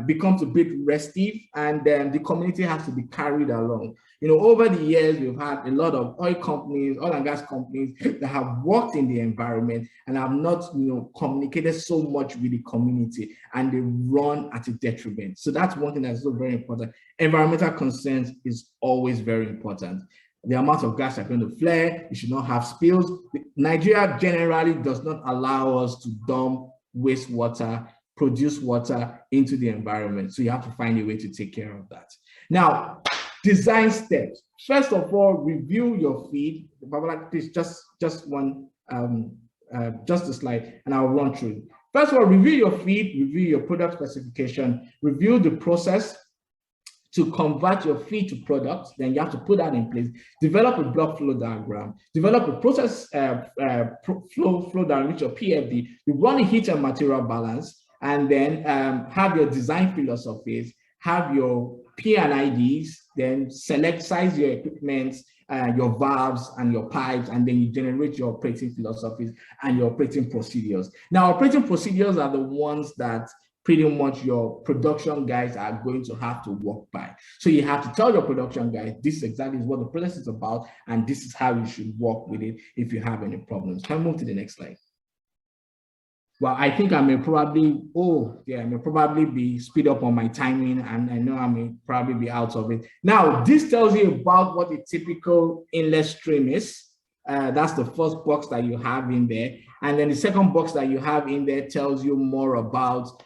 becomes a bit restive, and the community has to be carried along. Over the years, we've had a lot of oil and gas companies that have worked in the environment and have not, communicated so much with the community, and they run at a detriment. So that's one thing that's so very important. Environmental concerns is always very important. The amount of gas are going to flare, you should not have spills. Nigeria generally does not allow us to dump wastewater, produce water into the environment. So you have to find a way to take care of that. Now, design steps. First of all, review your feed. Please, just one, just a slide, and I'll run through. First of all, review your feed, review your product specification, review the process, to convert your feed to product, then you have to put that in place, develop a block flow diagram, develop a process flow diagram, which your PFD, you run a heat and material balance, and then have your design philosophies, have your P&IDs, then size your equipment, your valves and your pipes, and then you generate your operating philosophies and your operating procedures. Now, operating procedures are the ones that pretty much your production guys are going to have to work by. So you have to tell your production guys, this exactly is what the process is about, and this is how you should work with it if you have any problems. Can we move to the next slide? Well, I think I may probably, I may probably be speed up on my timing, and I know I may probably be out of it. Now, this tells you about what a typical inlet stream is. That's the first box that you have in there. And then the second box that you have in there tells you more about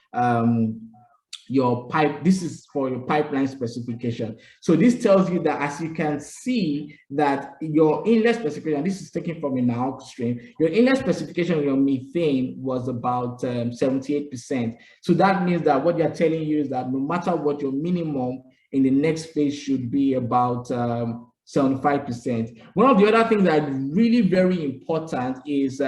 your pipe. This is for your pipeline specification. So this tells you that, as you can see, that your inlet specification, this is taken from a NAOC stream, your inlet specification of your methane was about 78%. So that means that what you're telling you is that no matter what, your minimum in the next phase should be about 75%. One of the other things that is really very important is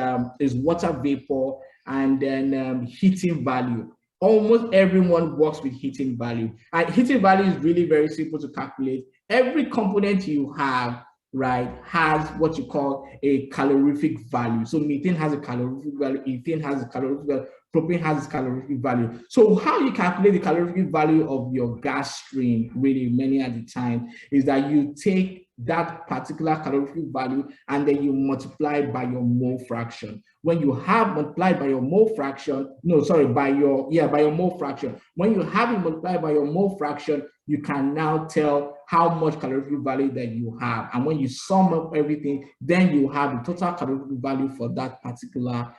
water vapor, and then heating value. Almost everyone works with heating value. And heating value is really very simple to calculate. Every component you have, right, has what you call a calorific value. So methane has a calorific value, ethane has a calorific value, propane has its calorific value. So how you calculate the calorific value of your gas stream, really many at the time, is that you take that particular calorific value and then you multiply by your mole fraction. When you have multiplied by your mole fraction, by your mole fraction. When you have it multiplied by your mole fraction, you can now tell how much calorific value that you have. And when you sum up everything, then you have the total calorific value for that particular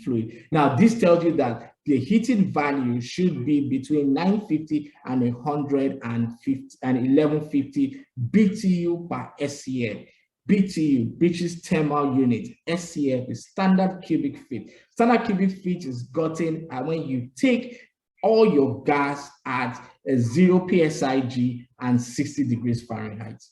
fluid. Now, this tells you that the heating value should be between 950 and 150 and 1150 BTU per SCF. BTU, British Thermal Unit. SCF is standard cubic feet. Standard cubic feet is gotten when you take all your gas at 0 PSIG and 60 degrees Fahrenheit.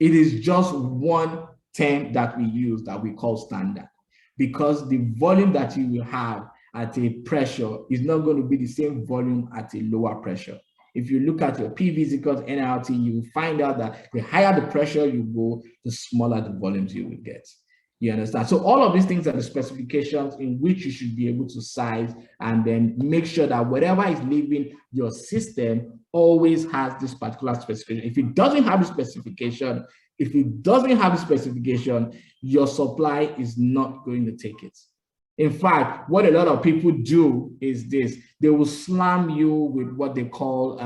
It is just one term that we use that we call standard, because the volume that you will have at a pressure is not going to be the same volume at a lower pressure. If you look at your PV is equals NRT, you will find out that the higher the pressure you go, the smaller the volumes you will get. You understand? So all of these things are the specifications in which you should be able to size, and then make sure that whatever is leaving your system always has this particular specification. If it doesn't have the specification, your supply is not going to take it. In fact, what a lot of people do is this: they will slam you with what they call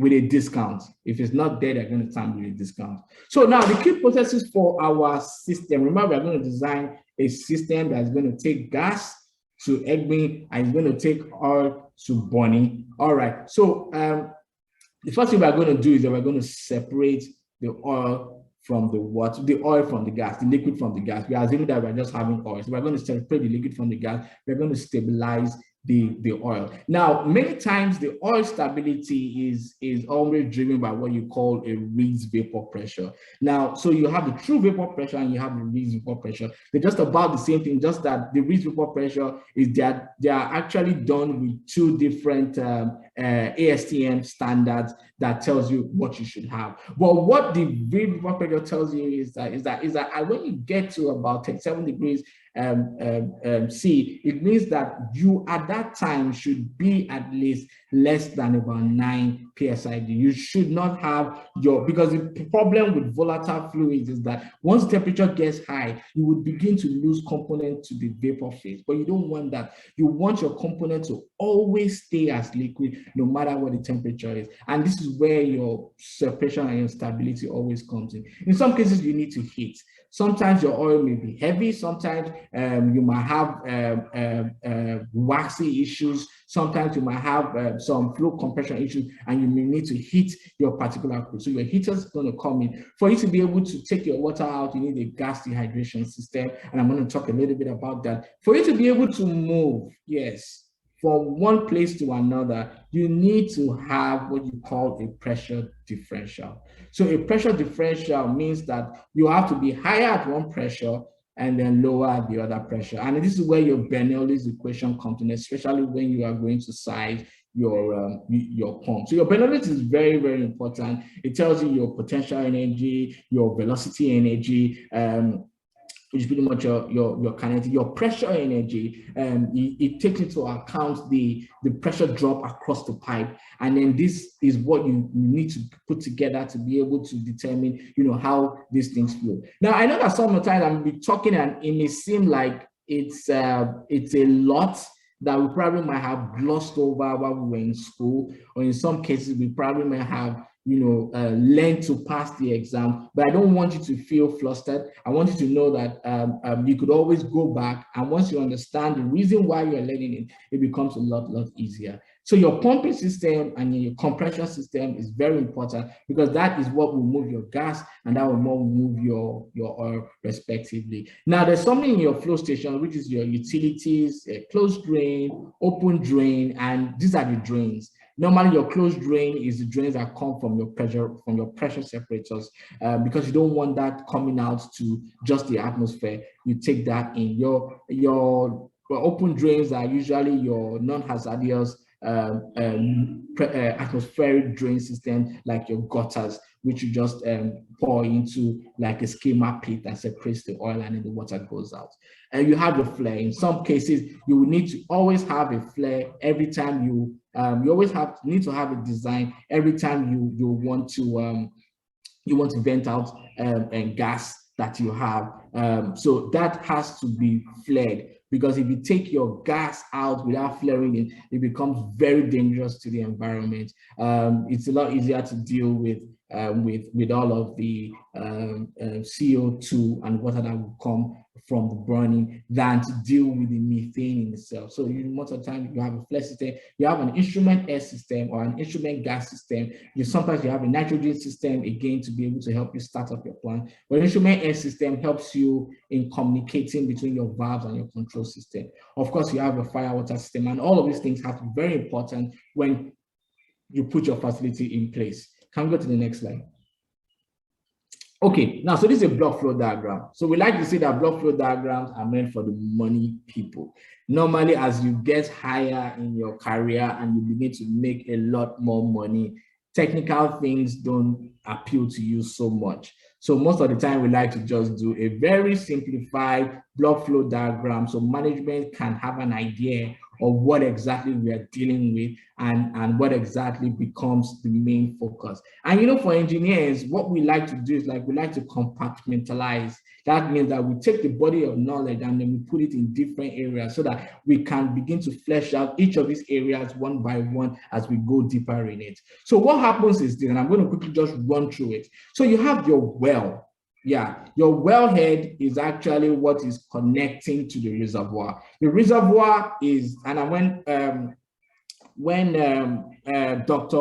with a discount. If it's not there, they're going to slam you with a discount. So now the key processes for our system. Remember, we're going to design a system that's going to take gas to Egbin and it's going to take oil to Bonnie. All right. So the first thing we're going to do is that we're going to separate the oil from the water, the oil from the gas, the liquid from the gas. We are assuming that we're just having oil. So we're going to separate the liquid from the gas. We're going to stabilize the oil. Now, many times the oil stability is always driven by what you call a Reed's vapor pressure. Now, so you have the true vapor pressure and you have the Reed's vapor pressure. They're just about the same thing, just that the Reed's vapor pressure is that they are actually done with two different ASTM standards that tells you what you should have. But what the Reed's vapor pressure tells you is that when you get to about 37 degrees C, it means that you at that time should be at least less than about 9 PSIG. You should not have because the problem with volatile fluids is that once temperature gets high, you would begin to lose component to the vapor phase, but you don't want that. You want your component to always stay as liquid no matter what the temperature is. And this is where your separation and your stability always comes in. In some cases, you need to heat. Sometimes your oil may be heavy. Sometimes you might have waxy issues. Sometimes you might have some flow compression issues, and you may need to heat your particular flow. So your heater is going to come in. For you to be able to take your water out, you need a gas dehydration system, and I'm going to talk a little bit about that. For you to be able to move, yes, from one place to another, you need to have what you call a pressure differential. So a pressure differential means that you have to be higher at one pressure and then lower at the other pressure. And this is where your Bernoulli's equation comes in, especially when you are going to size your pump. So your Bernoulli's is very, very important. It tells you your potential energy, your velocity energy, which is pretty much your kinetic, your pressure energy. It takes into account the pressure drop across the pipe, and then this is what you need to put together to be able to determine, how these things flow. Now, I know that sometimes I'm be talking, and it may seem like it's a lot that we probably might have glossed over while we were in school, or in some cases we probably might have learn to pass the exam, but I don't want you to feel flustered. I want you to know that you could always go back, and once you understand the reason why you're learning it, it becomes a lot easier. So your pumping system and your compression system is very important, because that is what will move your gas, and that will move your oil respectively. Now, there's something in your flow station, which is your utilities, a closed drain, open drain, and these are the drains. Normally, your closed drain is the drains that come from your pressure separators, because you don't want that coming out to just the atmosphere. You take that in. Your open drains are usually your non-hazardous atmospheric drain system, like your gutters, which you just pour into like a skimmer pit that separates the oil, and then the water goes out. And you have the flare. In some cases, you will need to always have a flare every time you always need to have a design every time you want to vent out gas that you have. So that has to be flared, because if you take your gas out without flaring it, it becomes very dangerous to the environment. It's a lot easier to deal with all of the CO2 and water that will come from the burning than to deal with the methane in itself. So most of the time, you have a flare system, you have an instrument air system or an instrument gas system. Sometimes you have a nitrogen system, again, to be able to help you start up your plant. But instrument air system helps you in communicating between your valves and your control system. Of course, you have a fire water system, and all of these things have to be very important when you put your facility in place. Can we go to the next slide? Okay, now, so this is a block flow diagram. So we like to say that block flow diagrams are meant for the money people. Normally, as you get higher in your career and you begin to make a lot more money, technical things don't appeal to you so much. So most of the time, we like to just do a very simplified block flow diagram, so management can have an idea of what exactly we are dealing with and what exactly becomes the main focus. And for engineers, what we like to do is we like to compartmentalize. That means that we take the body of knowledge and then we put it in different areas so that we can begin to flesh out each of these areas one by one as we go deeper in it. So what happens is this, and I'm going to quickly just run through it. So you have your well. Yeah, your wellhead is actually what is connecting to the reservoir. The reservoir is, and when Dr.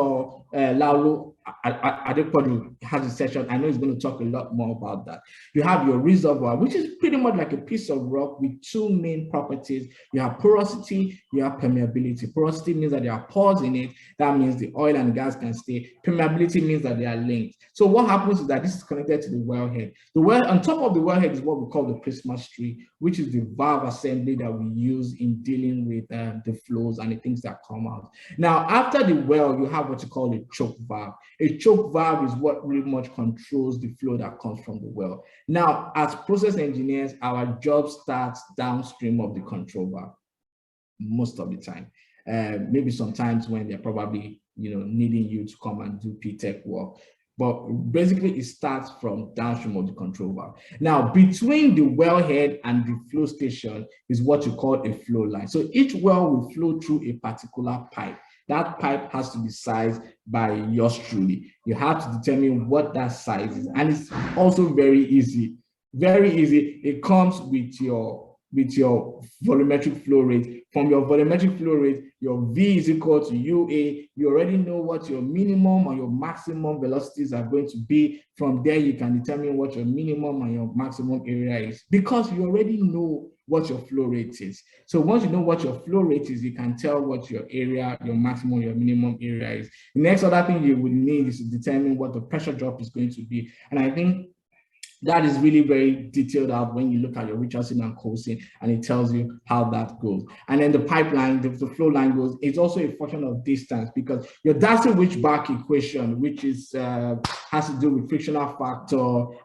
Laulu Adepodu has a session, I know he's going to talk a lot more about that. You have your reservoir, which is pretty much like a piece of rock with two main properties. You have porosity, you have permeability. Porosity means that there are pores in it. That means the oil and gas can stay. Permeability means that they are linked. So what happens is that this is connected to the wellhead. The well on top of the wellhead is what we call the Christmas tree, which is the valve assembly that we use in dealing with the flows and the things that come out. Now, after the well, you have what you call a choke valve. A choke valve is what really much controls the flow that comes from the well. Now, as process engineers, our job starts downstream of the control valve most of the time. Maybe sometimes when they're probably needing you to come and do P-Tech work. But basically, it starts from downstream of the control valve. Now, between the wellhead and the flow station is what you call a flow line. So each well will flow through a particular pipe. That pipe has to be sized by yours truly. You have to determine what that size is. And it's also very easy. Very easy. It comes with your with your volumetric flow rate. From your volumetric flow rate, your V is equal to UA. You already know what your minimum or your maximum velocities are going to be. From there, you can determine what your minimum and your maximum area is, because you already know what your flow rate is. So once you know what your flow rate is, you can tell what your area, your maximum, your minimum area is. The next other thing you would need is to determine what the pressure drop is going to be. And I think that is really very detailed out when you look at your Richardson and Coulson, and it tells you how that goes. And then the pipeline, the flow line goes, it's also a function of distance, because your Darcy-Weisbach equation, which is has to do with frictional factor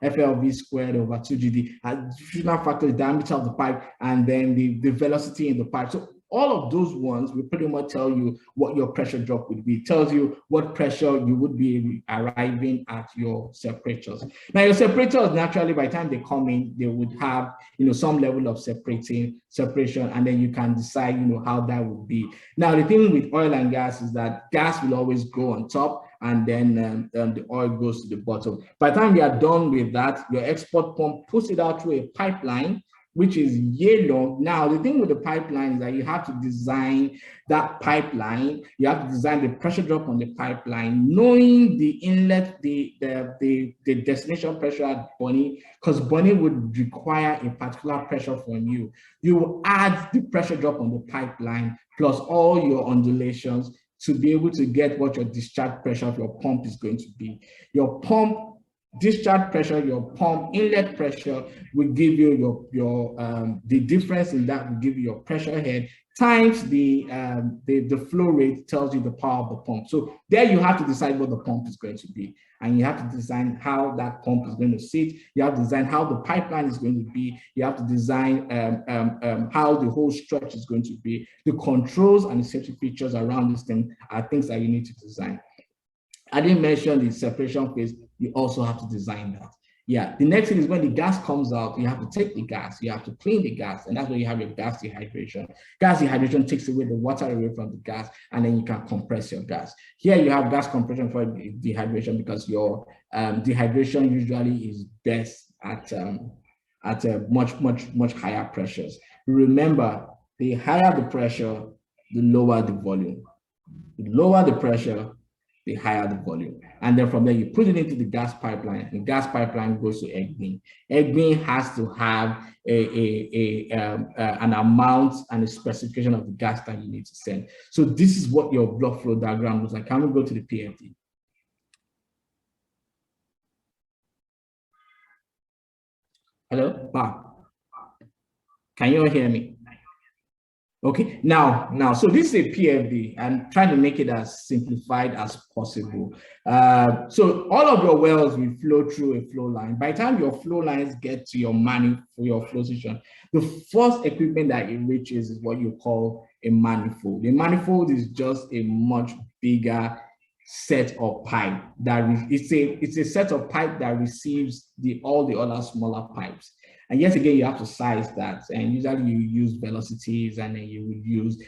FLV squared over 2GD, frictional factor, the diameter of the pipe, and then the velocity in the pipe. So all of those ones will pretty much tell you what your pressure drop would be. It tells you what pressure you would be arriving at your separators. Now, your separators, naturally, by the time they come in, they would have, some level of separation, and then you can decide, how that would be. Now, the thing with oil and gas is that gas will always go on top, and then the oil goes to the bottom. By the time you are done with that, your export pump puts it out through a pipeline, which is yellow. Now, the thing with the pipeline is that you have to design that pipeline. You have to design the pressure drop on the pipeline, knowing the inlet, the destination pressure at Bonnie, because Bonnie would require a particular pressure from you. You will add the pressure drop on the pipeline plus all your undulations to be able to get what your discharge pressure of your pump is going to be. Your pump discharge pressure, your pump inlet pressure will give you the difference in that will give you your pressure head times the flow rate tells you the power of the pump. So there you have to decide what the pump is going to be, and you have to design how that pump is going to sit. You have to design how the pipeline is going to be. You have to design how the whole structure is going to be. The controls and the safety features around this thing are things that you need to design. I didn't mention the separation phase. You also have to design that. Yeah, the next thing is when the gas comes out, you have to take the gas, you have to clean the gas, and that's where you have your gas dehydration. Gas dehydration takes away the water away from the gas, and then you can compress your gas. Here you have gas compression for dehydration, because your dehydration usually is best at much higher pressures. Remember, the higher the pressure, the lower the volume. The lower the pressure, the higher the volume. And then from there, you put it into the gas pipeline. The gas pipeline goes to egg bean. Egg bean has to have an amount and a specification of the gas that you need to send. So this is what your block flow diagram looks like. Can we go to the PFD? Hello, Bob. Can you all hear me? Okay, now, so this is a PFD, and trying to make it as simplified as possible. So all of your wells will flow through a flow line. By the time your flow lines get to your manifold, your flow station, the first equipment that it reaches is what you call a manifold. A manifold is just a much bigger set of pipe it's a set of pipe that receives all the other smaller pipes. And yet again, you have to size that, and usually you use velocities, and then you would use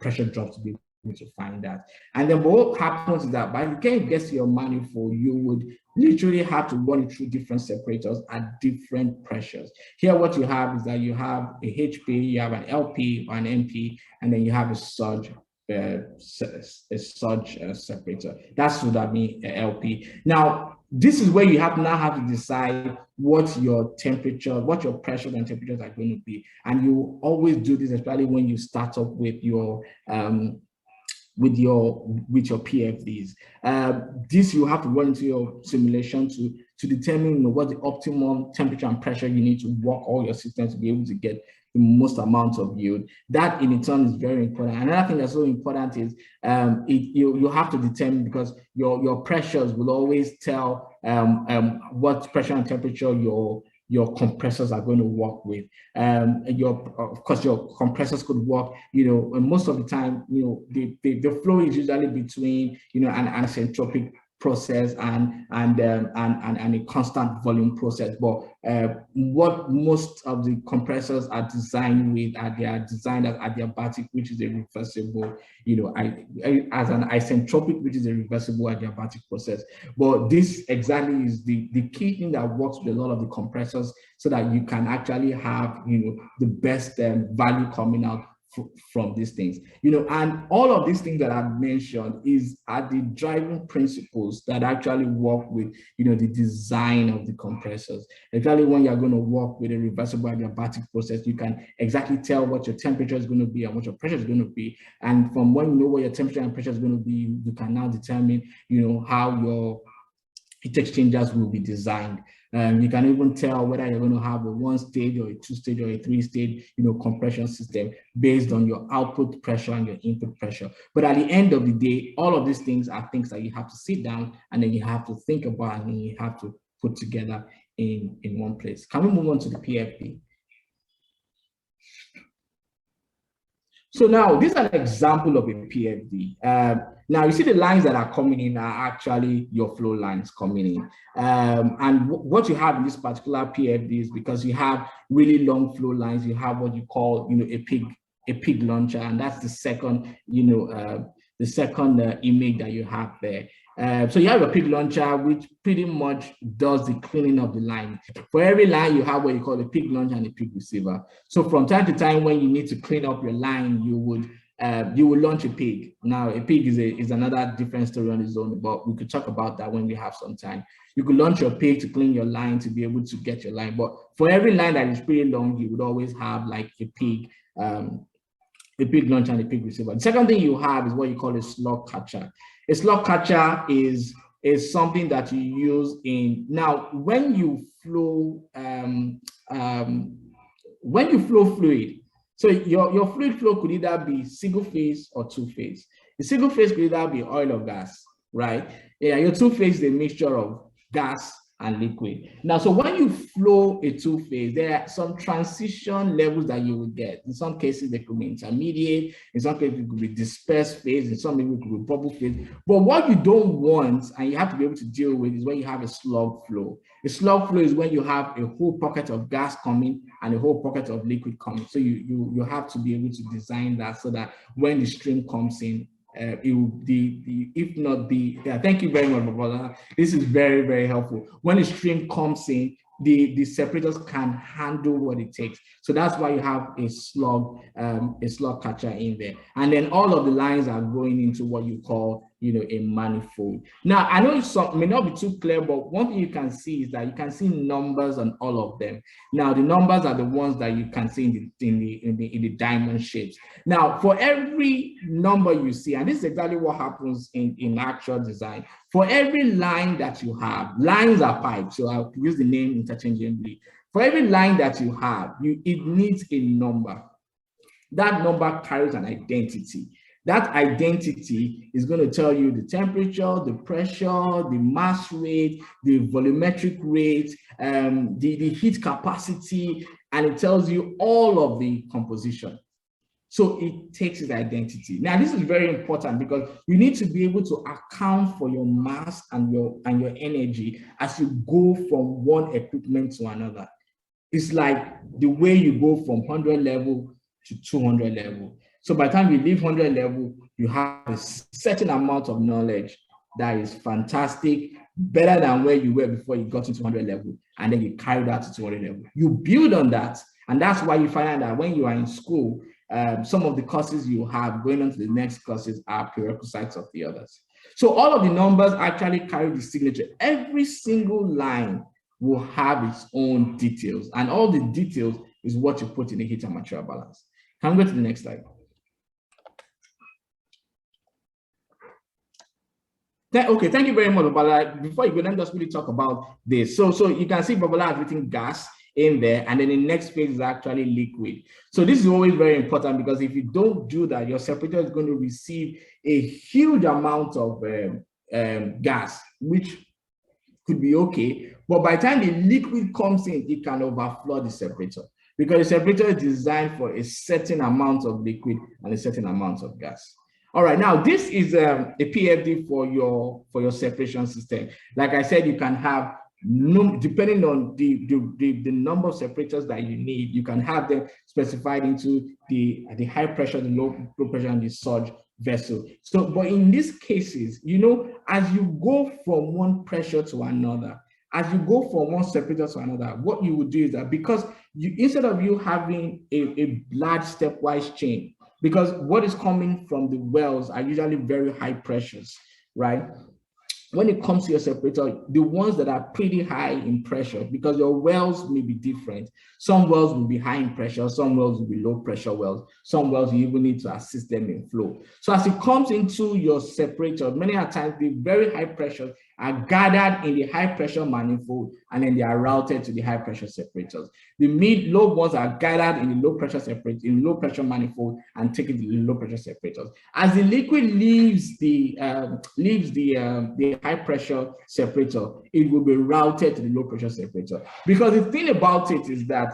pressure drop to be able to find that. And then what happens is that by the time it gets to your manifold, you would literally have to run it through different separators at different pressures. Here, what you have is that you have a HP, you have an LP or an MP, and then you have a surge separator. That's what I mean, LP. Now, this is where you now have to decide what your temperature, what your pressure and temperatures are going to be. And you always do this, especially when you start up with your PFDs. This you have to run into your simulation to determine what the optimum temperature and pressure you need to work all your systems to be able to get the most amount of yield. That in turn is very important. Another thing that's so important is you have to determine, because your pressures will always tell what pressure and temperature your compressors are going to work with. Of course, your compressors could work, and most of the time, the flow is usually between, an isentropic process and a constant volume process. But what most of the compressors are designed with they are designed as adiabatic, which is a reversible, as an isentropic, which is a reversible adiabatic process. But this exactly is the key thing that works with a lot of the compressors, so that you can actually have, the best value coming out from these things, and all of these things that I've mentioned are the driving principles that actually work with, the design of the compressors. Actually, when you're going to work with a reversible adiabatic process, you can exactly tell what your temperature is going to be and what your pressure is going to be. And from when you know what your temperature and pressure is going to be, you can now determine, how your heat exchangers will be designed. You can even tell whether you're going to have a 1-stage or a 2-stage or a 3-stage, compression system based on your output pressure and your input pressure. But at the end of the day, all of these things are things that you have to sit down and then you have to think about and you have to put together in one place. Can we move on to the PFD? So now this is an example of a PFD. Now you see the lines that are coming in are actually your flow lines coming in. And what you have in this particular PFD is, because you have really long flow lines, you have what you call, a pig launcher, and that's the second, image that you have there. So you have a pig launcher, which pretty much does the cleaning of the line. For every line, you have what you call a pig launcher and a pig receiver. So from time to time, when you need to clean up your line, you would launch a pig. Now, a pig is another different story on its own, but we could talk about that when we have some time. You could launch your pig to clean your line, to be able to get your line. But for every line that is pretty long, you would always have like a pig launcher and a pig receiver. The second thing you have is what you call a slug catcher. A slug catcher is something that you use in, now when you flow fluid. So your fluid flow could either be single phase or two phase. The single phase could either be oil or gas, right? Yeah, your two phase is a mixture of gas and liquid. Now, so when you flow a two phase, there are some transition levels that you will get. In some cases, they could be intermediate. In some cases, it could be dispersed phase. In some cases, it could be bubble phase. But what you don't want, and you have to be able to deal with, is when you have a slug flow. A slug flow is when you have a whole pocket of gas coming and a whole pocket of liquid coming. So you have to be able to design that so that when the stream comes in, it will be if not the, yeah, thank you very much, brother. This is very, very helpful. When the stream comes in, the separators can handle what it takes. So that's why you have a slug catcher in there. And then all of the lines are going into what you call, a manifold. Now, I know it may not be too clear, but one thing you can see is that you can see numbers on all of them. Now, the numbers are the ones that you can see in the diamond shapes. Now, for every number you see, and this is exactly what happens in actual design, for every line that you have, lines are pipes, so I'll use the name interchangeably. For every line that you have, it needs a number. That number carries an identity. That identity is going to tell you the temperature, the pressure, the mass rate, the volumetric rate, the heat capacity, and it tells you all of the composition. So it takes its identity. Now, this is very important because you need to be able to account for your mass and your energy as you go from one equipment to another. It's like the way you go from 100 level to 200 level. So by the time you leave 100 level, you have a certain amount of knowledge that is fantastic, better than where you were before you got to 200 level, and then you carry that to 200 level. You build on that, and that's why you find out that when you are in school, some of the courses you have going on to the next courses are prerequisites of the others. So all of the numbers actually carry the signature. Every single line will have its own details, and all the details is what you put in the heat and material balance. Can we go to the next slide? Okay, thank you very much, Babala. Before you go, let me just really talk about this. So you can see Babala has written gas in there, and then the next phase is actually liquid. So this is always very important because if you don't do that, your separator is going to receive a huge amount of gas, which could be okay. But by the time the liquid comes in, it can overflow the separator because the separator is designed for a certain amount of liquid and a certain amount of gas. All right, now this is a PFD for your separation system. Like I said, you can have, depending on the number of separators that you need, you can have them specified into the high pressure, the low pressure, and the surge vessel. So, but in these cases, as you go from one pressure to another, as you go from one separator to another, what you would do is that because you, instead of you having a large stepwise chain, because what is coming from the wells are usually very high pressures, right? When it comes to your separator, the ones that are pretty high in pressure, because your wells may be different. Some wells will be high in pressure, some wells will be low pressure wells, some wells you even need to assist them in flow. So as it comes into your separator, many a times the very high pressure are gathered in the high pressure manifold, and then they are routed to the high pressure separators. The low ones are gathered in the low pressure separator, in low pressure manifold, and taken to the low pressure separators. As the liquid leaves the high pressure separator, it will be routed to the low pressure separator. Because the thing about it is that,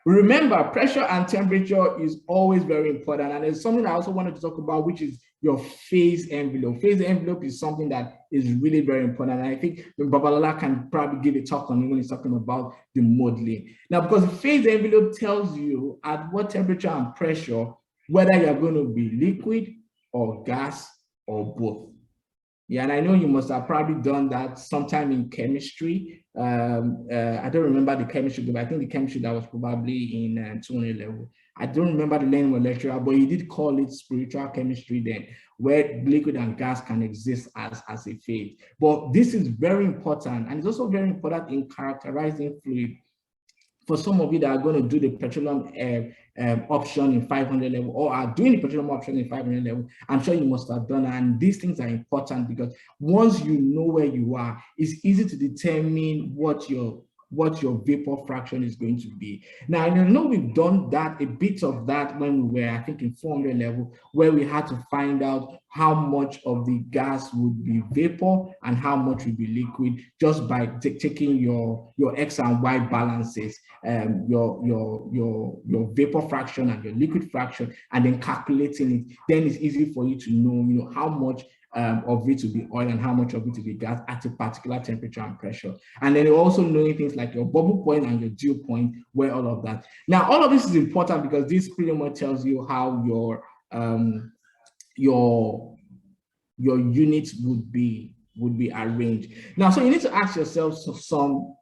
remember, pressure and temperature is always very important. And there's something I also wanted to talk about, which is your phase envelope. Phase envelope is something that is really very important. And I think Babalola can probably give a talk on it when he's talking about the modeling. Now, because the phase envelope tells you at what temperature and pressure, whether you're going to be liquid or gas or both. Yeah, and I know you must have probably done that sometime in chemistry. I don't remember the chemistry, but I think the chemistry that was probably in 200 level. I don't remember the name of the lecturer, but he did call it spiritual chemistry then, where liquid and gas can exist as a phase. But this is very important, and it's also very important in characterizing fluid. For some of you that are going to do the petroleum option in 500 level, or are doing the petroleum option in 500 level, I'm sure you must have done that. And these things are important because once you know where you are, it's easy to determine what your vapor fraction is going to be. Now, I know we've done that, a bit of that when we were, I think, in 400 level, where we had to find out how much of the gas would be vapor and how much would be liquid, just by taking your X and Y balances, your vapor fraction and your liquid fraction, and then calculating it. Then it's easy for you to know, how much of it to be oil and how much of it to be gas at a particular temperature and pressure. And then you're also knowing things like your bubble point and your dew point, where all of that. Now, all of this is important because this pretty much tells you how your units would be arranged. Now, so you need to ask yourself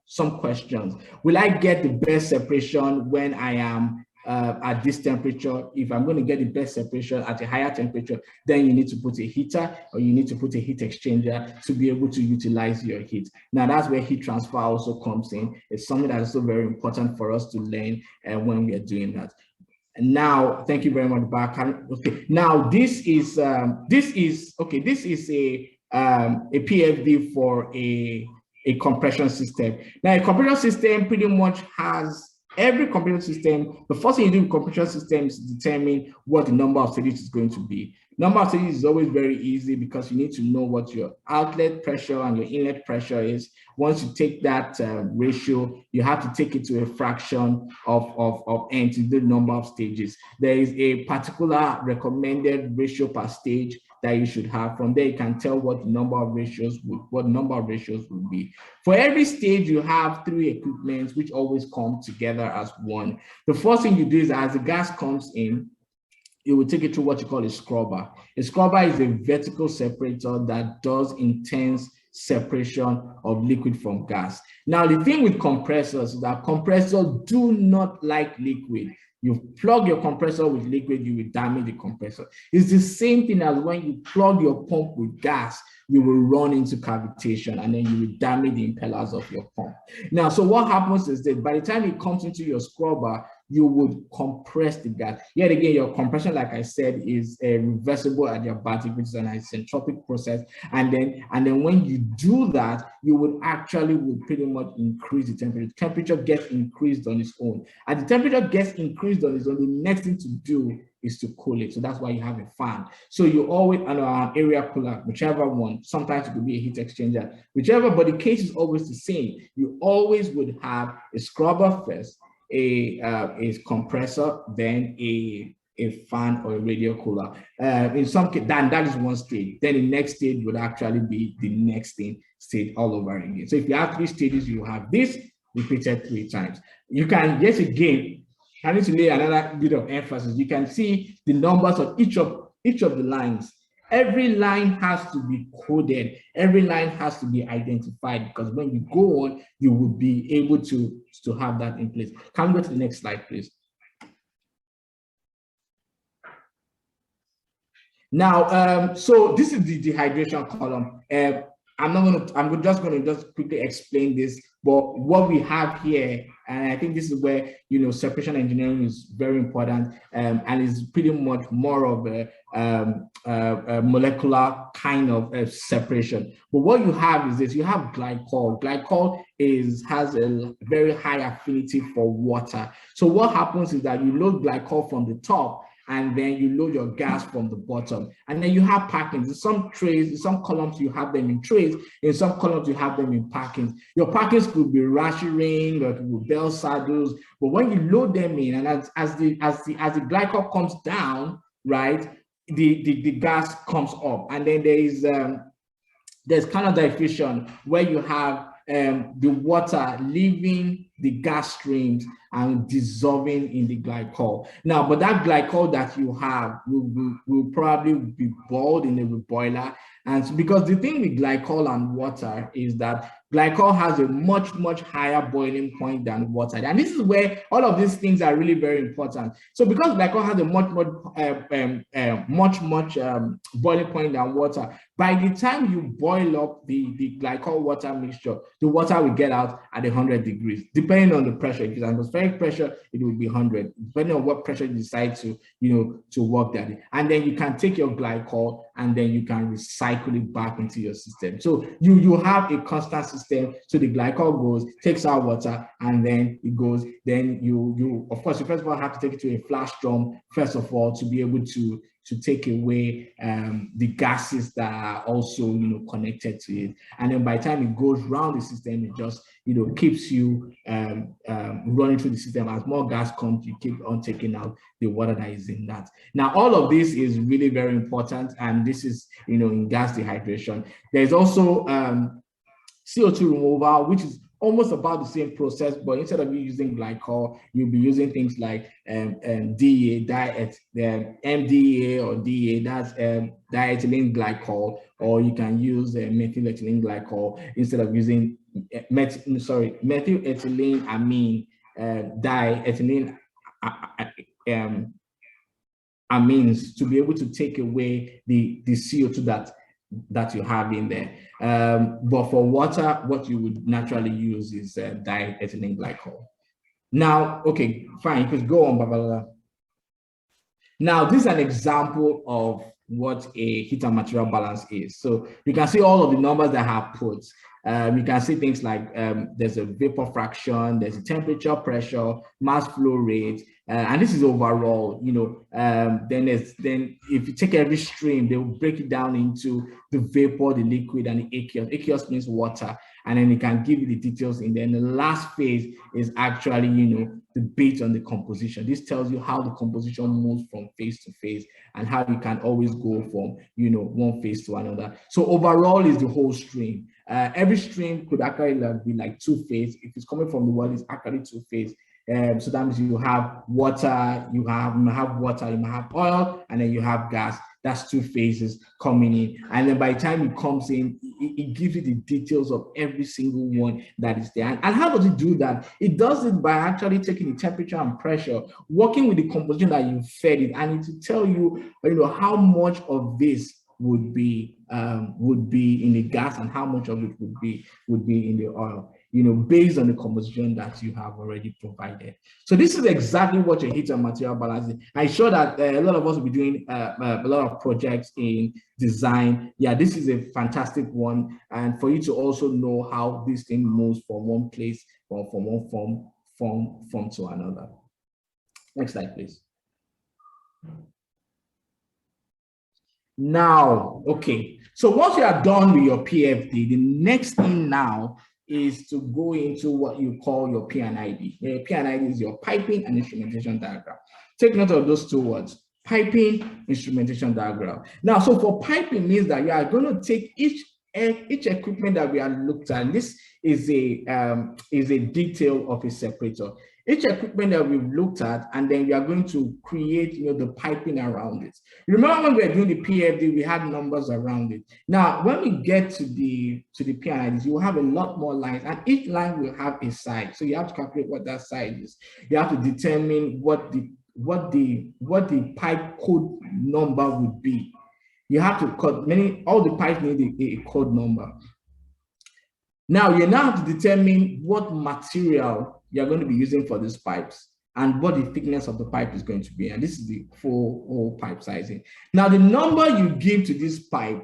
some questions. Will I get the best separation when I am at this temperature? If I'm going to get the best separation at a higher temperature, then you need to put a heater or you need to put a heat exchanger to be able to utilize your heat. Now, that's where heat transfer also comes in. It's something that is so very important for us to learn when we are doing that. And now, thank you very much, Bar. Okay, now this is a PFD for a compression system. Now, a compression system pretty much has every compression system. The first thing you do with compression systems is determine what the number of stages is going to be. Number of stages is always very easy because you need to know what your outlet pressure and your inlet pressure is. Once you take that ratio, you have to take it to a fraction of n to the number of stages. There is a particular recommended ratio per stage that you should have. From there, you can tell what number of ratios would be. For every stage, you have 3 equipments which always come together as one. The first thing you do is as the gas comes in, you will take it to what you call a scrubber. A scrubber is a vertical separator that does intense separation of liquid from gas. Now, the thing with compressors is that compressors do not like liquid. You plug your compressor with liquid, you will damage the compressor. It's the same thing as when you plug your pump with gas, you will run into cavitation and then you will damage the impellers of your pump. Now, so what happens is that by the time it comes into your scrubber, you would compress the gas. Yet again, your compression, like I said, is a reversible adiabatic, which is an isentropic process. And then when you do that, you would pretty much increase the temperature. The temperature gets increased on its own. And the temperature gets increased on its own, the next thing to do is to cool it. So that's why you have a fan. So you always, an area cooler, whichever one, sometimes it could be a heat exchanger, whichever, but the case is always the same. You always would have a scrubber first, a compressor, then a fan or a radial cooler. In some case, that is one stage. Then the next stage would actually be the next stage all over again. So if you have 3 stages, you have this repeated 3 times. You can, yet again, I need to lay another bit of emphasis. You can see the numbers of each of the lines Every line has to be coded. Every line has to be identified, because when you go on, you will be able to have that in place. Can we go to the next slide, please? Now, so this is the dehydration column. I'm just going to quickly explain this, but what we have here, and I think this is where, separation engineering is very important, and is pretty much more of a molecular kind of separation. But what you have is this: you have glycol. Glycol has a very high affinity for water. So what happens is that you load glycol from the top, and then you load your gas from the bottom. And then you have packings. In some trays, in some columns, you have them in trays. In some columns, you have them in packings. Your packings could be ring, or it could be bell saddles. But when you load them in, and as the glycol comes down, right, the gas comes up. And then there's kind of diffusion, where you have the water leaving the gas streams and dissolving in the glycol. Now, but that glycol that you have will probably be boiled in a boiler. And so, because the thing with glycol and water is that glycol has a much higher boiling point than water. And this is where all of these things are really very important. So because glycol has a much boiling point than water, by the time you boil up the glycol water mixture, the water will get out at 100 degrees, depending on the pressure. If it's atmospheric pressure, it will be 100, depending on what pressure you decide to work that in. And then you can take your glycol and then you can recycle it back into your system. So you have a constant system. So the glycol goes, takes out water, and then it goes. Then you of course, you first of all have to take it to a flash drum first of all, to be able to take away the gases that are also connected to it. And then by the time it goes around the system, it just keeps you running through the system. As more gas comes, you keep on taking out the water that is in that. Now, all of this is really very important, and this is in gas dehydration. There's also CO2 removal, which is almost about the same process, but instead of you using glycol, you'll be using things like DEA, MDA or DEA, that's diethylene glycol, or you can use methylethylene glycol instead of using methylethylene amine, diethylene amines, to be able to take away the CO2 that you have in there. But for water, what you would naturally use is diethylene glycol. Now, okay, fine, you could go on, Babalola. Now, this is an example of what a heat and material balance is. So you can see all of the numbers that I have put. You can see things like there's a vapor fraction, there's a temperature, pressure, mass flow rate, and this is overall. Then if you take every stream, they will break it down into the vapor, the liquid, and the aqueous. Aqueous means water, and then it can give you the details. And then the last phase is actually the bit on the composition. This tells you how the composition moves from phase to phase, and how you can always go from one phase to another. So overall is the whole stream. Every stream could actually be like two phase. If it's coming from the world, it's actually two phase. So that means you have water, you might have oil, and then you have gas. That's two phases coming in. And then by the time it comes in, it gives you the details of every single one that is there. And how does it do that? It does it by actually taking the temperature and pressure, working with the composition that you fed it, and it will tell you, how much of this would be in the gas and how much of it would be in the oil, based on the composition that you have already provided. So this is exactly what your heat and material balance is. I'm sure that a lot of us will be doing a lot of projects in design. Yeah, this is a fantastic one, and for you to also know how this thing moves from one place or from one form to another. Next slide, please. Now, okay, so once you are done with your PFD, the next thing now is to go into what you call your P&ID. P&ID is your piping and instrumentation diagram. Take note of those two words: piping, instrumentation diagram. Now, so for piping means that you are going to take each equipment that we have looked at. And this is a detail of a separator. each equipment that we've looked at, and then we are going to create, the piping around it. You remember when we were doing the PFD, we had numbers around it. Now, when we get to the PNIDs, you will have a lot more lines, and each line will have a side. So you have to calculate what that side is. You have to determine what the pipe code number would be. You have to all the pipes need a code number. Now, you now have to determine what material you're going to be using for these pipes and what the thickness of the pipe is going to be. And this is the full hole pipe sizing. Now, the number you give to this pipe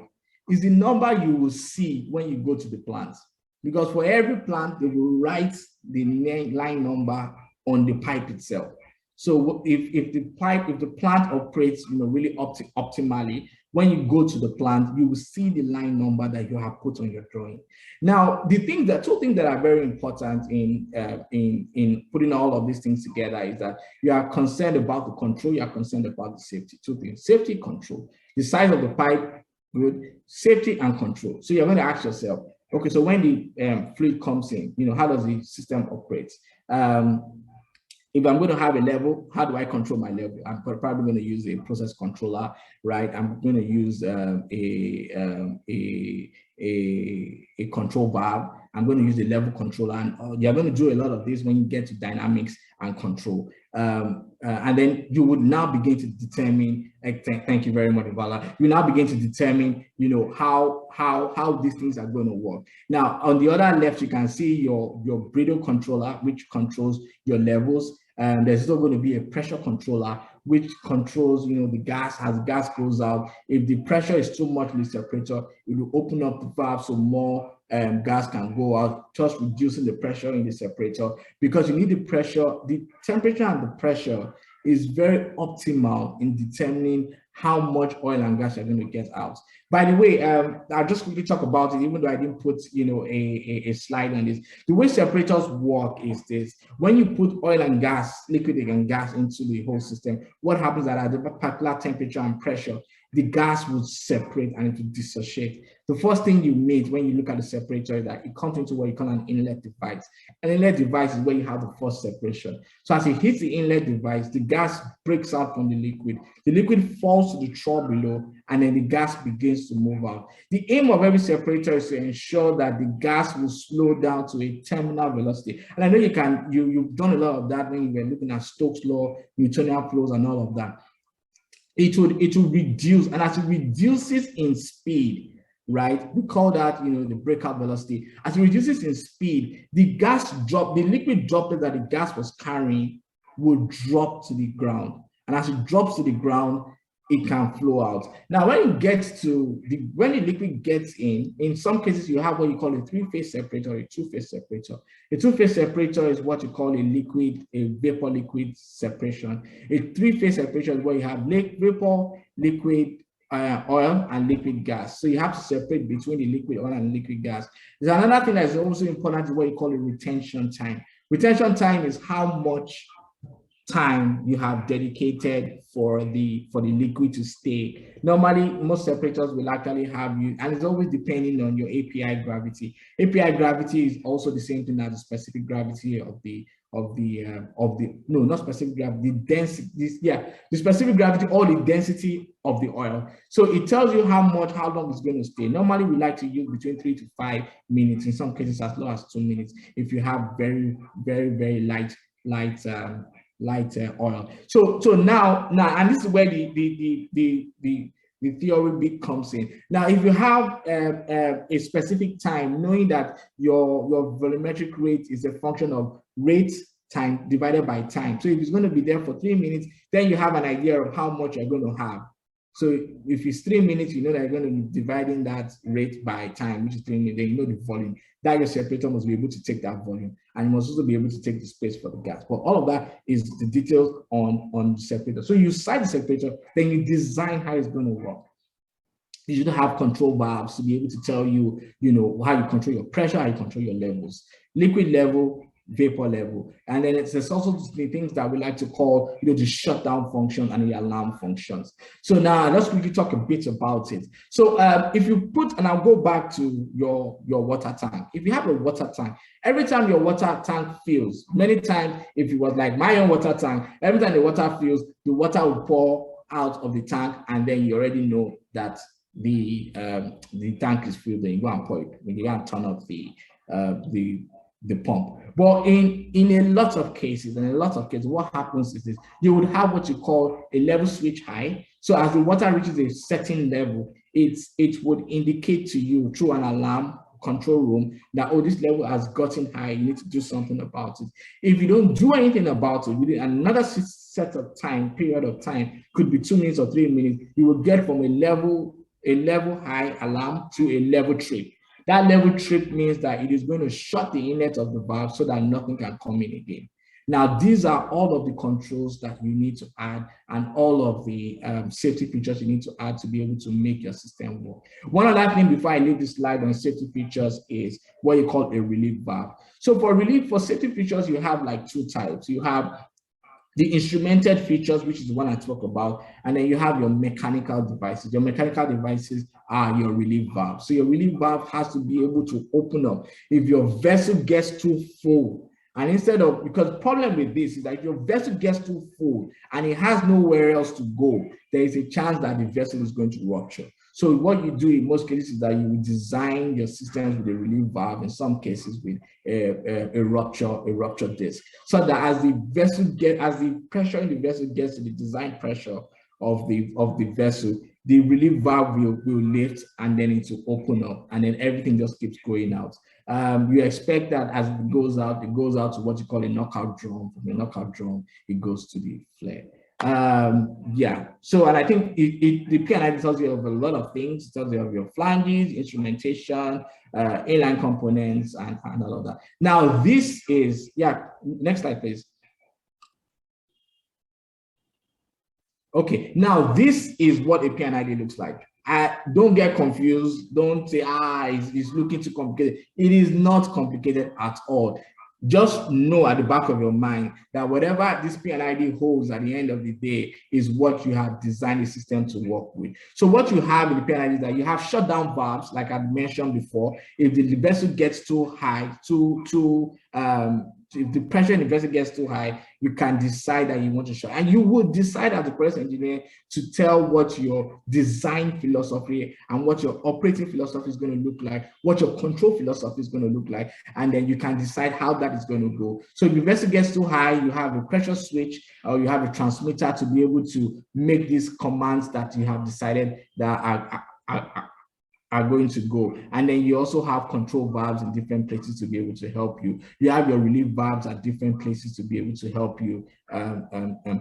is the number you will see when you go to the plant. Because for every plant, they will write the line number on the pipe itself. So if the plant operates, really optimally, when you go to the plant, you will see the line number that you have put on your drawing. Now, two things that are very important in putting all of these things together is that you are concerned about the control, you are concerned about the safety. Two things: safety, control. The size of the pipe, good. Safety and control. So you're going to ask yourself, okay, so when the fluid comes in, how does the system operate? If I'm going to have a level, how do I control my level? I'm probably going to use a process controller, right? I'm going to use a control valve. I'm going to use a level controller, and you're going to do a lot of this when you get to dynamics and control. And then you would now begin to determine. Thank you very much, Vala. You now begin to determine, how these things are going to work. Now, on the other left, you can see your bridle controller, which controls your levels. There's still going to be a pressure controller, which controls, the gas. As gas goes out, if the pressure is too much in the separator, it will open up the valve so more gas can go out, just reducing the pressure in the separator. Because you need the pressure, the temperature and the pressure is very optimal in determining how much oil and gas you're going to get out. By the way, I'll just quickly talk about it, even though I didn't put, a slide on this. The way separators work is this: when you put oil and gas, liquid and gas into the whole system, what happens is that at a particular temperature and pressure, the gas will separate and it will dissociate. The first thing you meet when you look at the separator is that it comes into what you call an inlet device. An inlet device is where you have the first separation. So as it hits the inlet device, the gas breaks out from the liquid. The liquid falls to the trough below, and then the gas begins to move out. The aim of every separator is to ensure that the gas will slow down to a terminal velocity. And I know you've done a lot of that when you were looking at Stokes' law, Newtonian flows, and all of that. It will reduce, and as it reduces in speed, right? We call that, the breakout velocity. As it reduces in speed, the liquid droplet that the gas was carrying will drop to the ground. And as it drops to the ground, it can flow out. Now, when the liquid gets in some cases, you have what you call a three-phase separator or a two-phase separator. A two-phase separator is what you call a vapor-liquid separation. A three-phase separation is where you have vapor, liquid, oil, and liquid gas. So you have to separate between the liquid oil and liquid gas. There's another thing that is also important, is what you call a retention time. Retention time is how much time you have dedicated for the liquid to stay. Normally, most separators will actually have you, and it's always depending on your API gravity. API gravity is also the same thing as the specific gravity not specific gravity, the density, the specific gravity or the density of the oil. So it tells you how long it's going to stay. Normally, we like to use between 3 to 5 minutes, in some cases as low as 2 minutes, if you have very, very, very light oil. So now, and this is where the theory bit comes in. Now, if you have a specific time, knowing that your volumetric rate is a function of rate time divided by time. So if it's going to be there for 3 minutes, then you have an idea of how much you're going to have. So if it's 3 minutes, you know that you're going to be dividing that rate by time, which is 3 minutes, then you know the volume. That your separator must be able to take that volume, and you must also be able to take the space for the gas. But all of that is the details on the separator. So you size the separator, then you design how it's going to work. You should have control valves to be able to tell you, how you control your pressure, how you control your levels. Liquid level, vapor level. And then there's also the things that we like to call, the shutdown function and the alarm functions. So now let's quickly talk a bit about it. So if you put, and I'll go back to your water tank. If you have a water tank, every time your water tank fills, many times, if it was like my own water tank, every time the water fills, the water will pour out of the tank, and then you already know that the tank is filled. Then you go and pour it. You go and turn off the pump. But in a lot of cases, what happens is this: you would have what you call a level switch high. So as the water reaches a certain level, it would indicate to you through an alarm control room that, oh, this level has gotten high, you need to do something about it. If you don't do anything about it, within another period of time, could be 2 minutes or 3 minutes, you will get from a level high alarm to a level trip. That level trip means that it is going to shut the inlet of the valve so that nothing can come in again. Now, these are all of the controls that you need to add, and all of the safety features you need to add to be able to make your system work. One other thing before I leave this slide on safety features is what you call a relief valve. So for safety features, you have like two types. You have the instrumented features, which is the one I talk about, and then you have your mechanical devices. Your mechanical devices are your relief valve. So your relief valve has to be able to open up if your vessel gets too full. And because the problem with this is that if your vessel gets too full and it has nowhere else to go, there is a chance that the vessel is going to rupture. So what you do in most cases is that you design your systems with a relief valve, in some cases with a rupture disc, so that as the pressure in the vessel gets to the design pressure of the vessel, the relief valve will lift, and then it will open up, and then everything just keeps going out. You expect that as it goes out to what you call a knockout drum. From a knockout drum, it goes to the flare. Yeah. So, and I think the P&ID tells you of a lot of things. It tells you of your flanges, instrumentation, inline components, and all of that. Now, this is, next slide, please. Okay, now this is what a P&ID looks like. Don't get confused. Don't say, it's looking too complicated. It is not complicated at all. Just know at the back of your mind that whatever this P&ID holds at the end of the day is what you have designed the system to work with. So what you have in the P&ID is that you have shutdown valves, like I mentioned before. If the vessel gets too high, if the pressure in the vessel gets too high, you can decide that you want to shut. And you would decide as a process engineer to tell what your design philosophy and what your operating philosophy is going to look like, what your control philosophy is going to look like, and then you can decide how that is going to go. So if the vessel gets too high, you have a pressure switch, or you have a transmitter to be able to make these commands that you have decided that are going to go. And then you also have control valves in different places to be able to help you. You have your relief valves at different places to be able to help you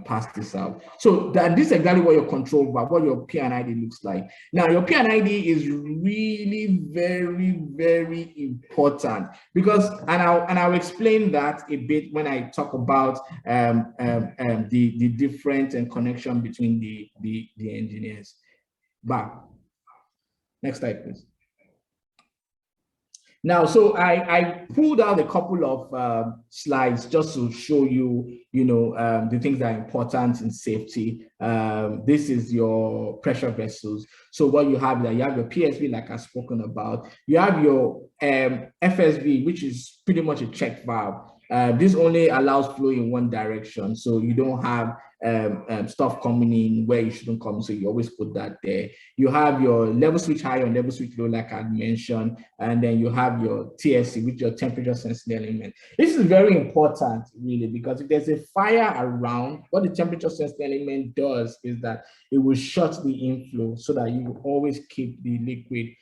pass this out. So this is exactly what your control valve, what your P&ID looks like. Now, your P&ID is really very, very important because, and I'll explain that a bit when I talk about the different connection between the engineers. But next slide, please. Now, so I pulled out a couple of slides just to show you, the things that are important in safety. This is your pressure vessels. So what you have there, you have your PSV, like I've spoken about. You have your FSV, which is pretty much a check valve. This only allows flow in one direction, so you don't have stuff coming in where you shouldn't come, so you always put that there. You have your level switch high and level switch low, like I mentioned, and then you have your TSC, which is your temperature sensing element. This is very important, really, because if there's a fire around, what the temperature sensing element does is that it will shut the inflow so that you will always keep the liquid,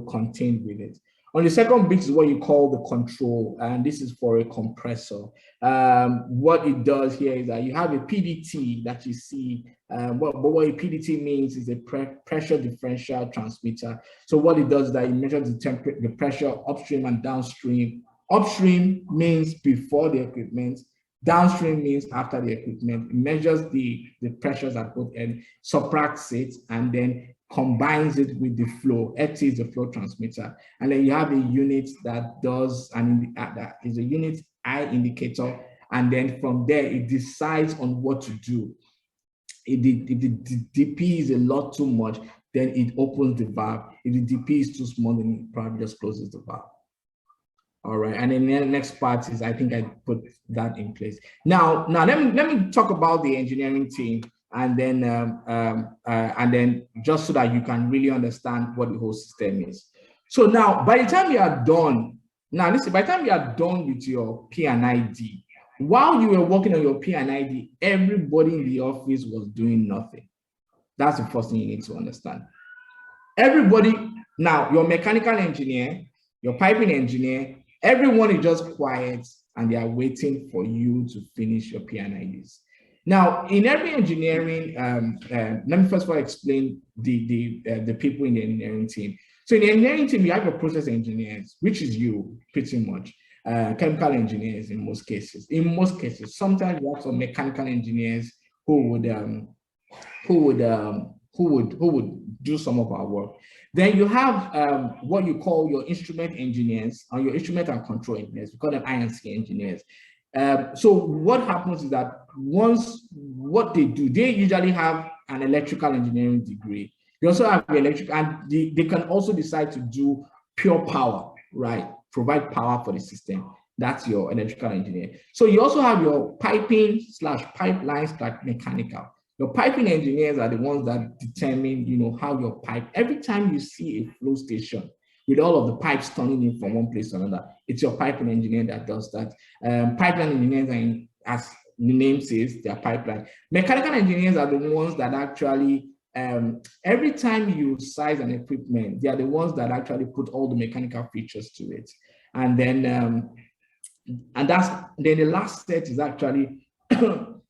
contained with it. On the second bit is what you call the control, and this is for a compressor. What it does here is that you have a PDT that you see. What a PDT means is a pressure differential transmitter. So what it does is that it measures the pressure upstream and downstream. Upstream means before the equipment. Downstream means after the equipment. It measures the pressures at both ends, subtracts it, and then combines it with the flow. ET is the flow transmitter. And then you have a unit that does, and that is a unit eye indicator, and then from there it decides on what to do. If the DP is a lot too much, then it opens the valve. If the DP is too small, then it probably just closes the valve. All right, and then the next part is, I think I put that in place. Now let me talk about the engineering team, and then just so that you can really understand what the whole system is. So now, by the time you are done, now listen, by the time you are done with your P&ID, while you were working on your P&ID, everybody in the office was doing nothing. That's the first thing you need to understand. Everybody, now your mechanical engineer, your piping engineer, everyone is just quiet and they are waiting for you to finish your P&IDs. Now, in every engineering, let me first of all explain the people in the engineering team. So in the engineering team, you have your process engineers, which is you pretty much, chemical engineers in most cases. In most cases, sometimes you have some mechanical engineers who would do some of our work. Then you have what you call your instrument engineers, or your instrument and control engineers. We call them I&C engineers. So what happens is that what they do, they usually have an electrical engineering degree. They also have electric, and they can also decide to do pure power, right? Provide power for the system. That's your electrical engineer. So you also have your piping / pipeline / mechanical. Your piping engineers are the ones that determine, how your pipe, every time you see a flow station with all of the pipes turning in from one place to another, it's your piping engineer that does that. Pipeline engineers are, as the name says, they're pipeline. Mechanical engineers are the ones that actually, every time you size an equipment, they are the ones that actually put all the mechanical features to it. And then, then the last set is actually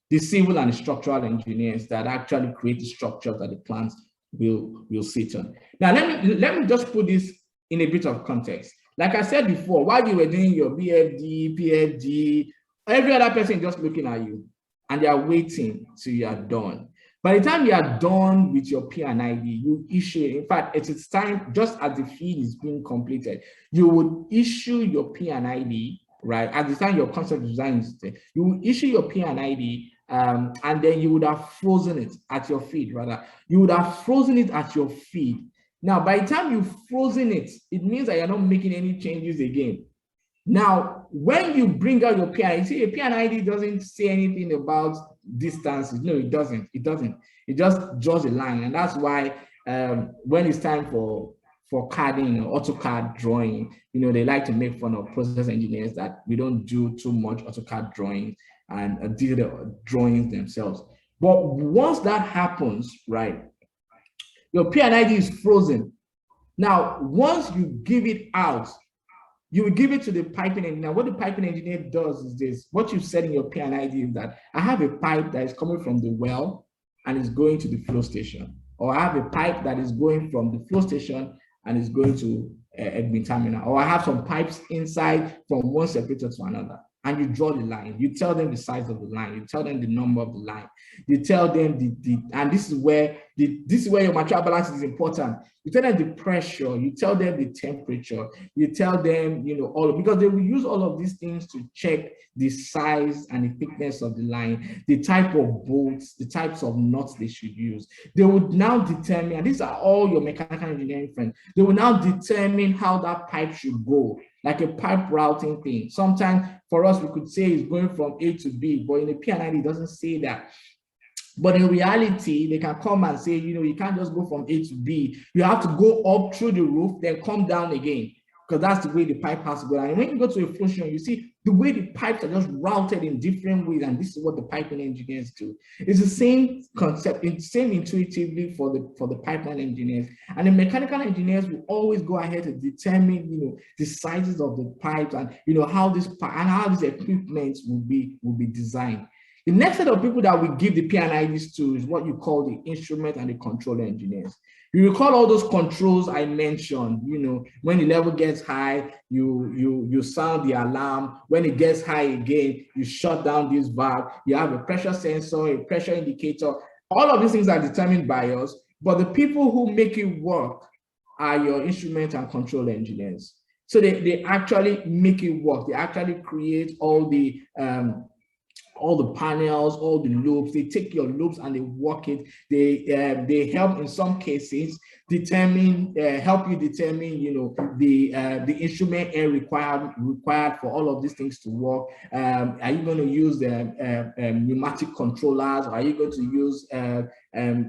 the civil and structural engineers that actually create the structures that the plants will sit on. Now, let me just put this in a bit of context. Like I said before, while you were doing your BFD, PFD, every other person just looking at you, and they are waiting till you are done. By the time you are done with your P&ID, you issue, in fact, it's time, just as the feed is being completed, you would issue your P&ID, right? At the time your concept design is there, you will issue your P&ID, and then you would have frozen it at your feed, rather. You would have frozen it at your feed. Now, by the time you've frozen it, it means that you're not making any changes again. Now, when you bring out your P&ID, see, a P&ID doesn't say anything about distances. No, it doesn't. It doesn't. It just draws a line. And that's why when it's time for CADing or AutoCAD drawing, they like to make fun of process engineers that we don't do too much AutoCAD drawing and do the drawings themselves. But once that happens, right, your P&ID is frozen. Now, once you give it out, you will give it to the piping engineer. What the piping engineer does is this. What you've said in your P&ID is that I have a pipe that is coming from the well and is going to the flow station. Or I have a pipe that is going from the flow station and is going to admin terminal. Or I have some pipes inside from one separator to another. And you draw the line. You tell them the size of the line. You tell them the number of the line. You tell them and this is where your material balance is important. You tell them the pressure. You tell them the temperature. You tell them, because they will use all of these things to check the size and the thickness of the line, the type of bolts, the types of nuts they should use. They would now determine, and these are all your mechanical engineering friends, they will now determine how that pipe should go, like a pipe routing thing. Sometimes for us, we could say it's going from A to B, but in the P&ID, it doesn't say that. But in reality, they can come and say, you can't just go from A to B. You have to go up through the roof, then come down again, because that's the way the pipe has to go. And when you go to a flow station, you see the way the pipes are just routed in different ways, and this is what the piping engineers do. It's the same concept, it's same intuitively for the pipeline engineers. And the mechanical engineers will always go ahead to determine, the sizes of the pipes and how this equipment will be designed. The next set of people that we give the P&IDs to is what you call the instrument and the control engineers. You recall all those controls I mentioned, when the level gets high, you sound the alarm. When it gets high again, you shut down this valve. You have a pressure sensor, a pressure indicator. All of these things are determined by us, but the people who make it work are your instrument and control engineers. So they actually make it work. They actually create all the panels, all the loops. They take your loops and they work it. They help in some cases help you determine, the instrument air required for all of these things to work. Are you going to use the pneumatic controllers? Or are you going to use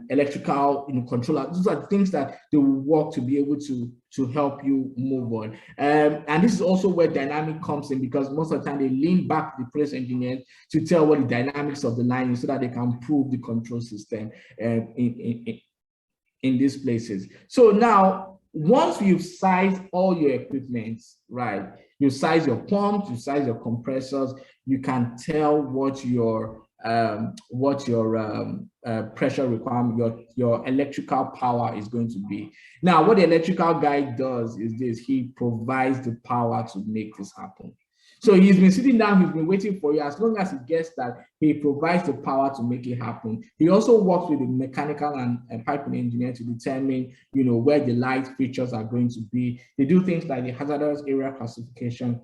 electrical controllers? Those are things that they will work to be able to help you move on. And this is also where dynamic comes in, because most of the time they lean back to the process engineers to tell what the dynamics of the line is, so that they can improve the control system in these places. So now, once you've sized all your equipment, right, you size your pumps, you size your compressors, you can tell what your pressure requirement, your electrical power is going to be. Now, what the electrical guy does is this: he provides the power to make this happen. So he's been sitting down, he's been waiting for you. As long as he gets that, he provides the power to make it happen. He also works with the mechanical and piping engineer to determine, where the light features are going to be. They do things like the hazardous area classification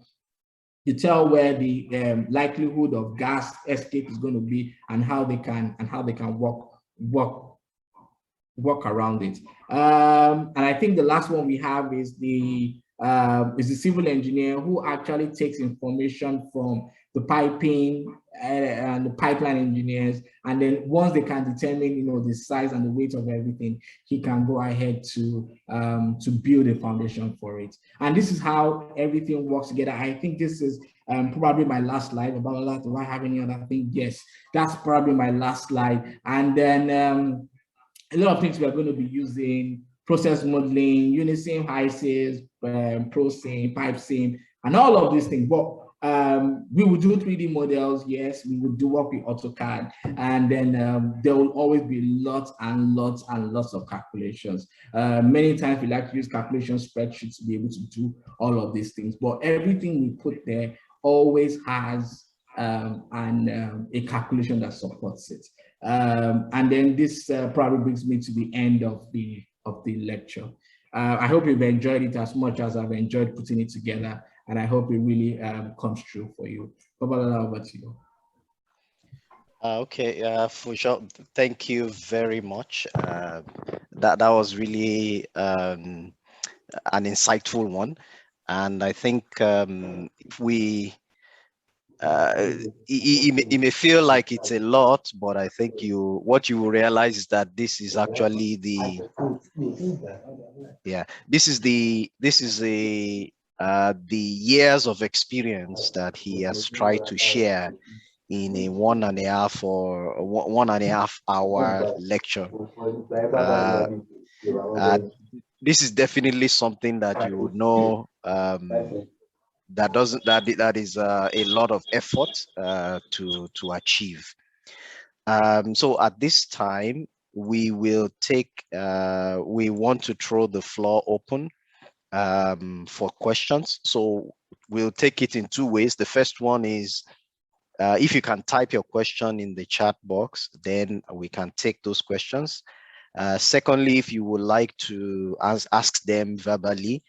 to tell where the likelihood of gas escape is going to be, and how they can work around it. And I think the last one we have is the civil engineer, who actually takes information from the piping and the pipeline engineers, and then once they can determine, the size and the weight of everything, he can go ahead to build a foundation for it. And this is how everything works together. I think this is probably my last slide. About that, do I have any other thing? Yes, that's probably my last slide. And then a lot of things we are going to be using: process modeling, Unisim, HiSys, ProSim, PipeSim, and all of these things. But we will do 3D models, yes, we will do work with AutoCAD, and then there will always be lots and lots and lots of calculations. Many times we like to use calculation spreadsheets to be able to do all of these things, but everything we put there always has a calculation that supports it. And then this probably brings me to the end of the lecture. I hope you've enjoyed it as much as I've enjoyed putting it together, and I hope it really comes true for you. Babalola, over to you. Okay, for sure. Thank you very much. That was really an insightful one, and I think if we it may feel like it's a lot, but I think what you will realize is that this is actually this is the years of experience that he has tried to share in a 1.5 hour lecture. This is definitely something that you would know that is a lot of effort to achieve. So at this time, we will we want to throw the floor open for questions. So we'll take it in two ways. The first one is if you can type your question in the chat box, then we can take those questions. Secondly, if you would like to ask them verbally,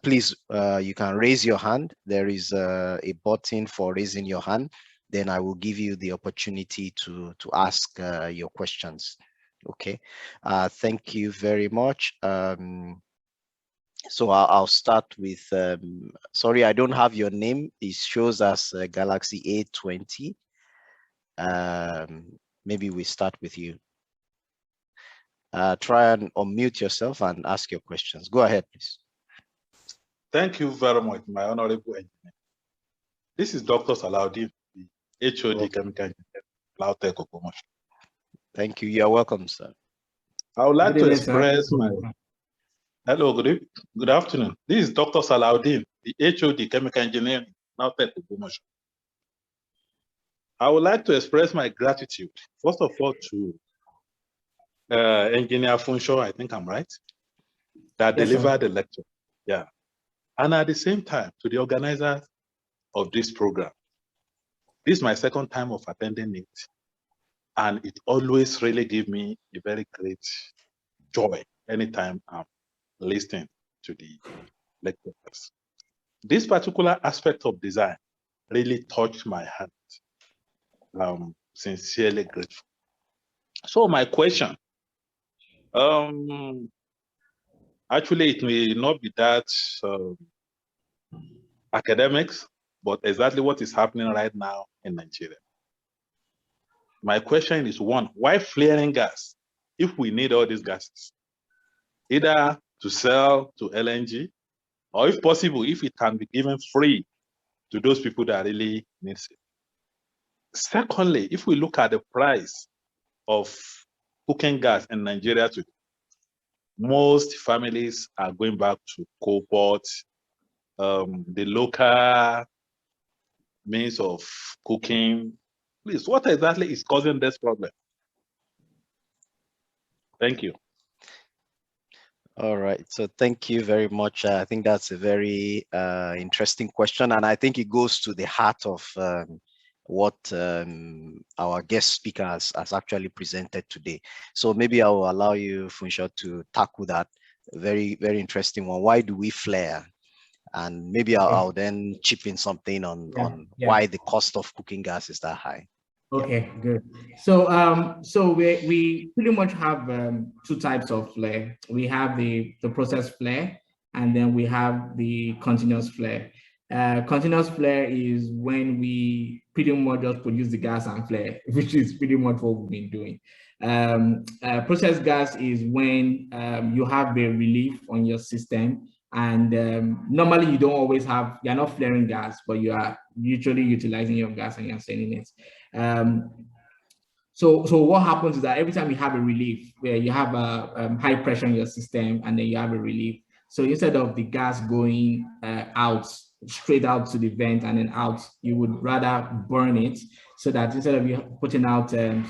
please, you can raise your hand. There is a button for raising your hand. Then I will give you the opportunity to ask your questions. Okay. Thank you very much. So I'll start with, sorry, I don't have your name. It shows as Galaxy A20. Maybe we start with you. Try and unmute yourself and ask your questions. Go ahead, please. Thank you very much, my honorable engineer. This is Dr. Salaudin, the HOD Chemical Engineer, LAUTECH Okomosh. Thank you. You're welcome, sir. I would like to express my... Hello, good afternoon. This is Dr. Salaudin, the HOD Chemical Engineer, LAUTECH Okomosh. I would like to express my gratitude, first of all, to Engineer Funso, I think I'm right, that delivered the lecture. Yeah. And at the same time, to the organizers of this program. This is my second time of attending it. And it always really gives me a very great joy anytime I'm listening to the lectures. This particular aspect of design really touched my heart. Sincerely grateful. So my question, actually, it may not be that academics, but exactly what is happening right now in Nigeria. My question is, one, why flaring gas if we need all these gases? Either to sell to LNG, or if possible, if it can be given free to those people that really need it. Secondly, if we look at the price of cooking gas in Nigeria today, most families are going back to coal pot, the local means of cooking. Please, what exactly is causing this problem? Thank you. All right, so thank you very much. I think that's a very interesting question, and I think it goes to the heart of what our guest speaker has actually presented today. So maybe I will allow you, Funso, to tackle that very, very interesting one. Why do we flare? And maybe I'll then chip in something on why the cost of cooking gas is that high. Okay, good. So so we pretty much have two types of flare. We have the process flare, and then we have the continuous flare. Continuous flare is when we pretty much just produce the gas and flare, which is pretty much what we've been doing. Process gas is when you have a relief on your system, and normally you don't always have, you're not flaring gas, but you are usually utilizing your gas and you're sending it. So what happens is that every time you have a relief, where you have a high pressure in your system and then you have a relief, so instead of the gas going out, straight out to the vent and then out, you would rather burn it, so that instead of you putting out a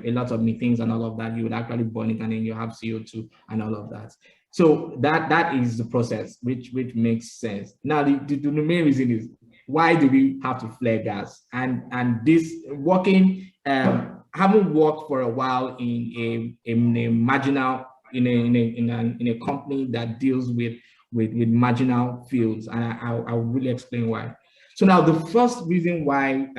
lot of methanes and all of that, you would actually burn it and then you have CO2 and all of that. So that is the process, which makes sense. Now, the main reason is, why do we have to flare gas? And this working, haven't worked for a while in a marginal, in a company that deals with marginal fields, and I'll really explain why. So now the first reason why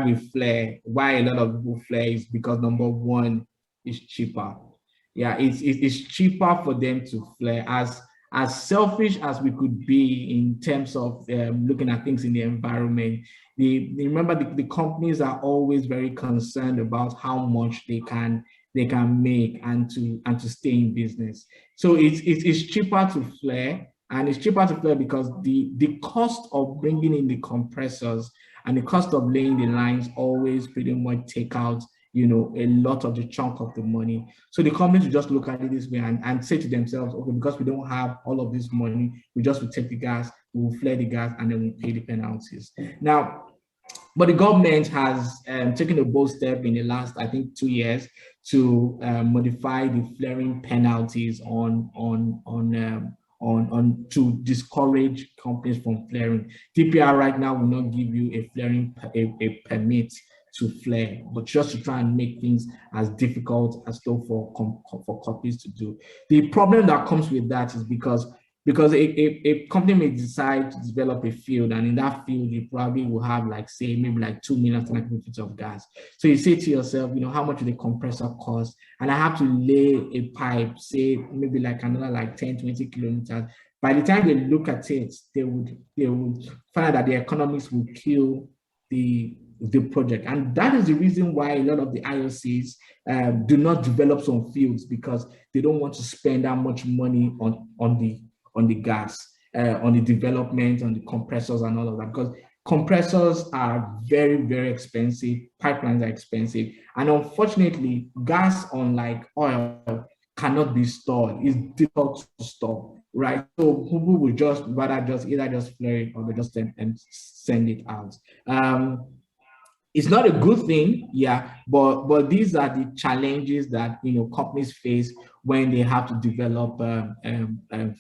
we flare, why a lot of people flare, is because number one, it's cheaper. Yeah, it's cheaper for them to flare. As selfish as we could be in terms of looking at things in the environment, remember the companies are always very concerned about how much they can make and to stay in business. So it's cheaper to flare, and it's cheaper to flare because the cost of bringing in the compressors and the cost of laying the lines always pretty much take out, you know, a lot of the chunk of the money. So the companies will just look at it this way and say to themselves, okay, because we don't have all of this money, we just will take the gas, we will flare the gas, and then we'll pay the penalties. Now, but the government has taken a bold step in the last, I think, 2 years to modify the flaring penalties to discourage companies from flaring. DPR right now will not give you a flaring a permit to flare, but just to try and make things as difficult as though for companies to do. The problem that comes with that is because a company may decide to develop a field, and in that field you probably will have, like, say, maybe like 2 million standard cubic feet of gas. So you say to yourself, you know, how much will the compressor cost? And I have to lay a pipe, say maybe like another like 10, 20 kilometers. By the time they look at it, they would find out that the economics will kill the project. And that is the reason why a lot of the IOCs do not develop some fields, because they don't want to spend that much money on the gas, on the development, on the compressors and all of that, because compressors are very, very expensive, pipelines are expensive, and unfortunately, gas, unlike oil, cannot be stored. It's difficult to store, right? So people will just rather either just flare it, or they just send it out. It's not a good thing, yeah, but these are the challenges that, you know, companies face when they have to develop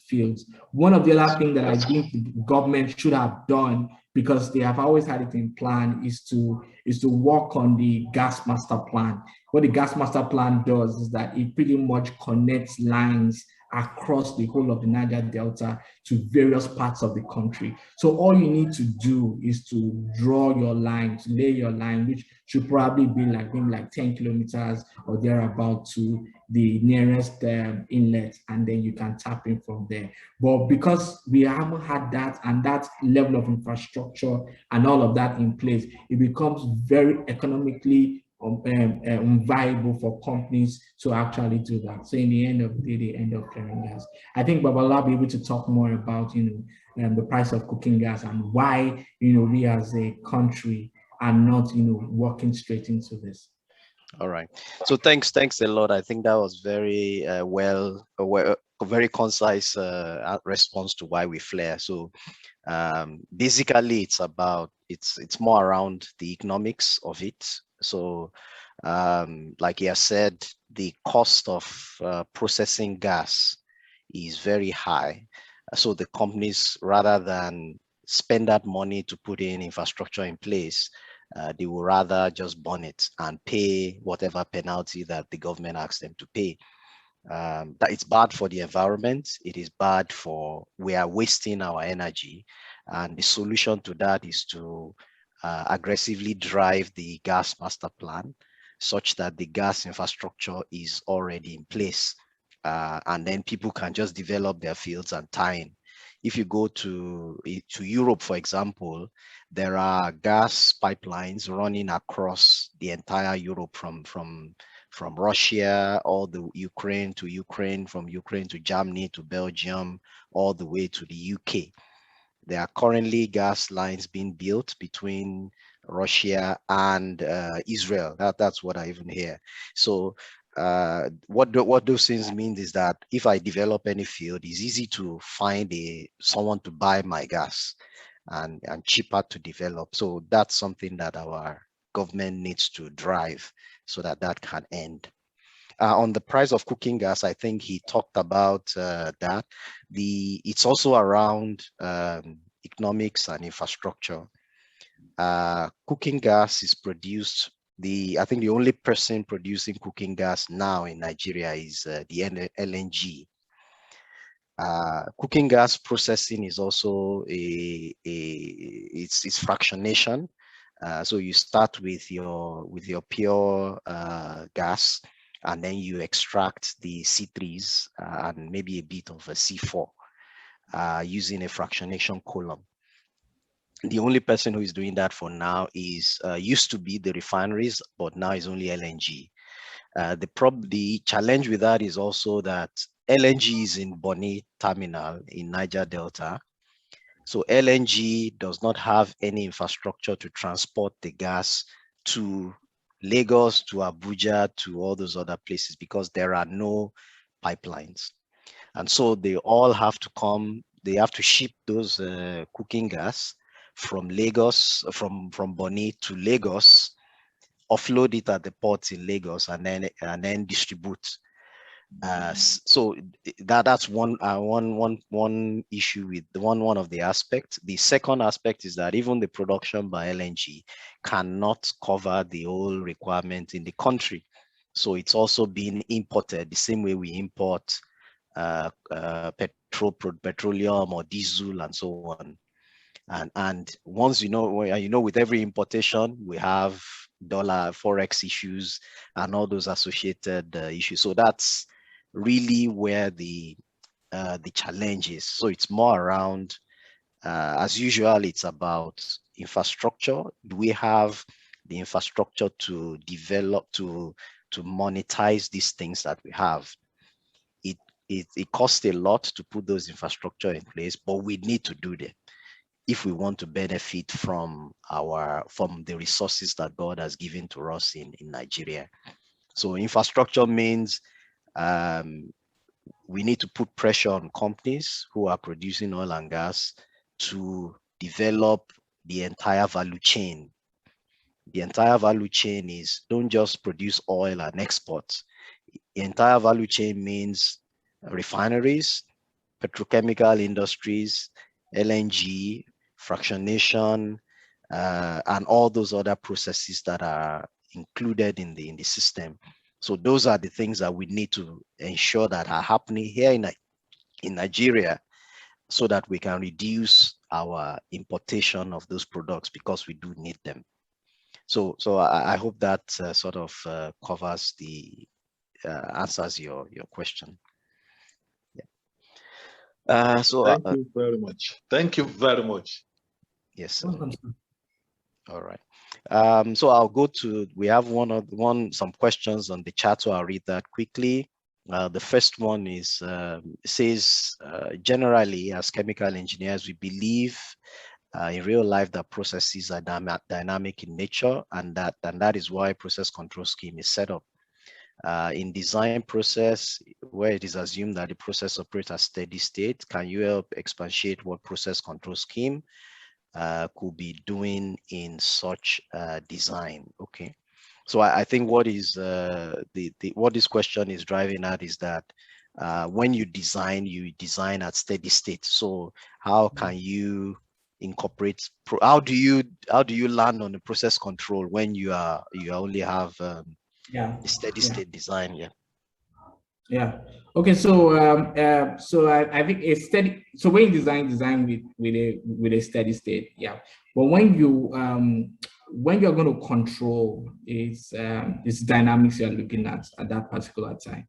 fields. One of the other things that I think the government should have done, because they have always had it in plan, is to work on the gas master plan. What the gas master plan does is that it pretty much connects lines across the whole of the Niger Delta to various parts of the country. So all you need to do is to draw your line, to lay your line, which should probably be like maybe like 10 kilometers or thereabout to the nearest inlet, and then you can tap in from there. But because we haven't had that and that level of infrastructure and all of that in place, it becomes very economically viable for companies to actually do that. So in the end of the day, they end up clearing gas. I think Babala will be able to talk more about, the price of cooking gas and why, we as a country are not, working straight into this. All right. So thanks a lot. I think that was very very concise response to why we flare. So basically, it's more around the economics of it. So like you said, the cost of processing gas is very high. So the companies, rather than spend that money to put in infrastructure in place, they will rather just burn it and pay whatever penalty that the government asks them to pay. That it's bad for the environment. It is bad we are wasting our energy. And the solution to that is to aggressively drive the gas master plan such that the gas infrastructure is already in place. And then people can just develop their fields and tie in. If you go to Europe, for example, there are gas pipelines running across the entire Europe from Russia, all the Ukraine, from Ukraine to Germany to Belgium, all the way to the UK. There are currently gas lines being built between Russia and Israel. That's what I even hear. So what those things mean is that if I develop any field, it's easy to find someone to buy my gas and cheaper to develop. So that's something that our government needs to drive so that can end. On the price of cooking gas, I think he talked about that. It's also around economics and infrastructure. Cooking gas is produced. I think the only person producing cooking gas now in Nigeria is the LNG. Cooking gas processing is also it's fractionation. So you start with your pure gas, and then you extract the C3s and maybe a bit of a C4 using a fractionation column. The only person who is doing that for now is used to be the refineries, but now is only LNG. The challenge with that is also that LNG is in Bonny terminal in Niger Delta. So LNG does not have any infrastructure to transport the gas to Lagos, to Abuja, to all those other places because there are no pipelines. And so they all have to come, they have to ship those cooking gas from Lagos, from Bonny to Lagos, offload it at the ports in Lagos, and then distribute. So that's one issue with one of the aspects. The second aspect is that even the production by LNG cannot cover the whole requirement in the country. So it's also being imported the same way we import petroleum or diesel and so on. And once with every importation, we have dollar forex issues and all those associated issues. So that's really where the challenge is. So it's more around, as usual, it's about infrastructure. Do we have the infrastructure to develop, to monetize these things that we have? It costs a lot to put those infrastructure in place, but we need to do that if we want to benefit from the resources that God has given to us in Nigeria. So infrastructure means we need to put pressure on companies who are producing oil and gas to develop the entire value chain. The entire value chain is don't just produce oil and export. The entire value chain means refineries, petrochemical industries, LNG, fractionation, and all those other processes that are included in the system. So those are the things that we need to ensure that are happening here in Nigeria, so that we can reduce our importation of those products because we do need them. So I hope that sort of covers the answers your question. Yeah. Thank you very much. Thank you very much. Yes, sir. All right. So I'll go to, we have some questions on the chat, so I'll read that quickly. The first one is, says, generally, as chemical engineers, we believe in real life that processes are dynamic in nature, and that is why process control scheme is set up. In design process, where it is assumed that the process operates at steady state, can you help expatiate what process control scheme could be doing in such design? Okay. So I think what is what this question is driving at is that when you design at steady state. So how can you incorporate? How do you land on the process control when you only have a steady state design? Yeah. Yeah. Okay. So I think a steady. So when you design with a steady state, yeah. But when you're going to control its dynamics you're looking at that particular time.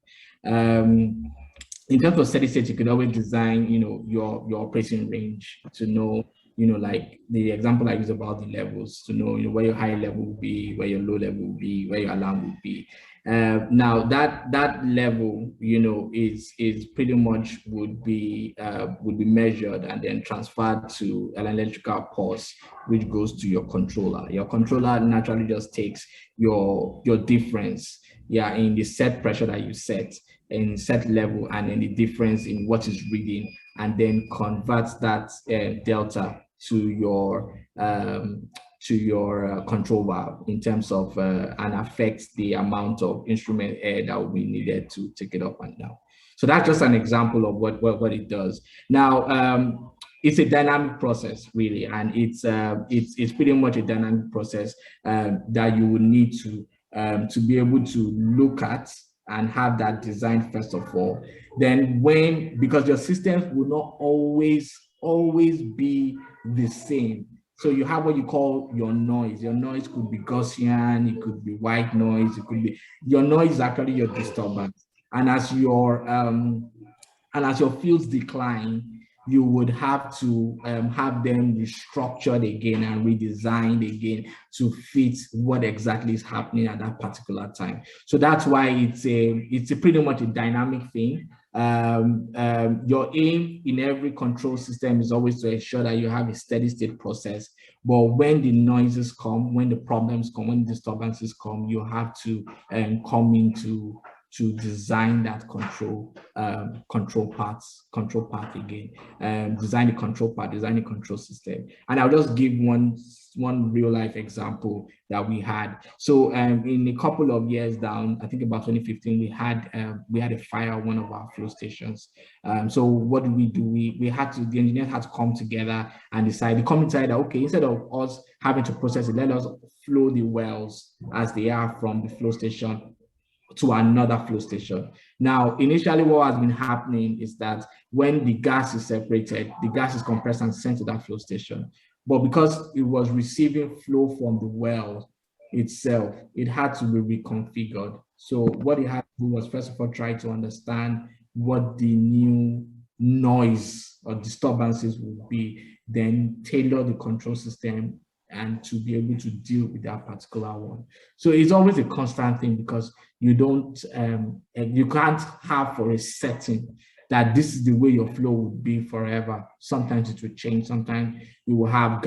In terms of steady state, you could always design, your operating range to know, like the example I use about the levels, to know, where your high level will be, where your low level will be, where your alarm will be. Now that level, is pretty much would be measured and then transferred to an electrical pulse, which goes to your controller. Your controller naturally just takes your difference, in the set pressure that you set, in set level, and then the difference in what is reading, and then converts that delta to your control valve in terms of and affects the amount of instrument air that will be needed to take it up and down. So that's just an example of what it does. Now, it's a dynamic process, really, and it's pretty much a dynamic process that you will need to be able to look at and have that design first of all. Then because your systems will not always be the same. So you have what you call your noise. Your noise could be Gaussian, it could be white noise, it could be, your noise is actually your disturbance. And as your fields decline, you would have to have them restructured again and redesigned again to fit what exactly is happening at that particular time. So that's why it's a pretty much a dynamic thing. Your aim in every control system is always to ensure that you have a steady state process. But when the noises come, when the problems come, when the disturbances come, you have to come into to design that control part again, design the control part, design the control system. And I'll just give one real life example that we had. So in a couple of years down, I think about 2015, we had a fire on one of our flow stations. So what did we do? The engineers had to come together and decide. The committee decided that, okay, instead of us having to process it, let us flow the wells as they are from the flow station to another flow station. Now, initially what has been happening is that when the gas is separated, the gas is compressed and sent to that flow station. But because it was receiving flow from the well itself, it had to be reconfigured. So what it had to do was, first of all, try to understand what the new noise or disturbances would be, then tailor the control system and to be able to deal with that particular one. So it's always a constant thing, because you can't have for a certain that this is the way your flow would be forever. Sometimes it will change. Sometimes you will have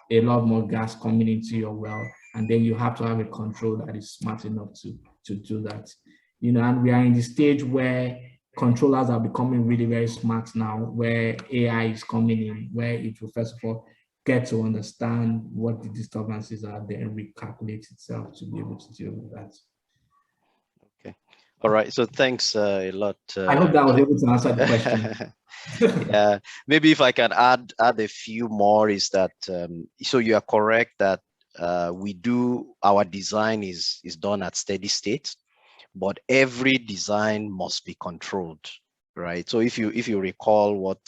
a lot more gas coming into your well, and then you have to have a control that is smart enough to do that. And we are in the stage where controllers are becoming really very smart now, where AI is coming in, where it will first of all get to understand what the disturbances are, then recalculate itself to be able to deal with that. Okay. All right. So thanks a lot. I hope that was able to answer the question. Yeah. Maybe if I can add a few more, is that so you are correct that our design is done at steady state, but every design must be controlled, right? So if you recall what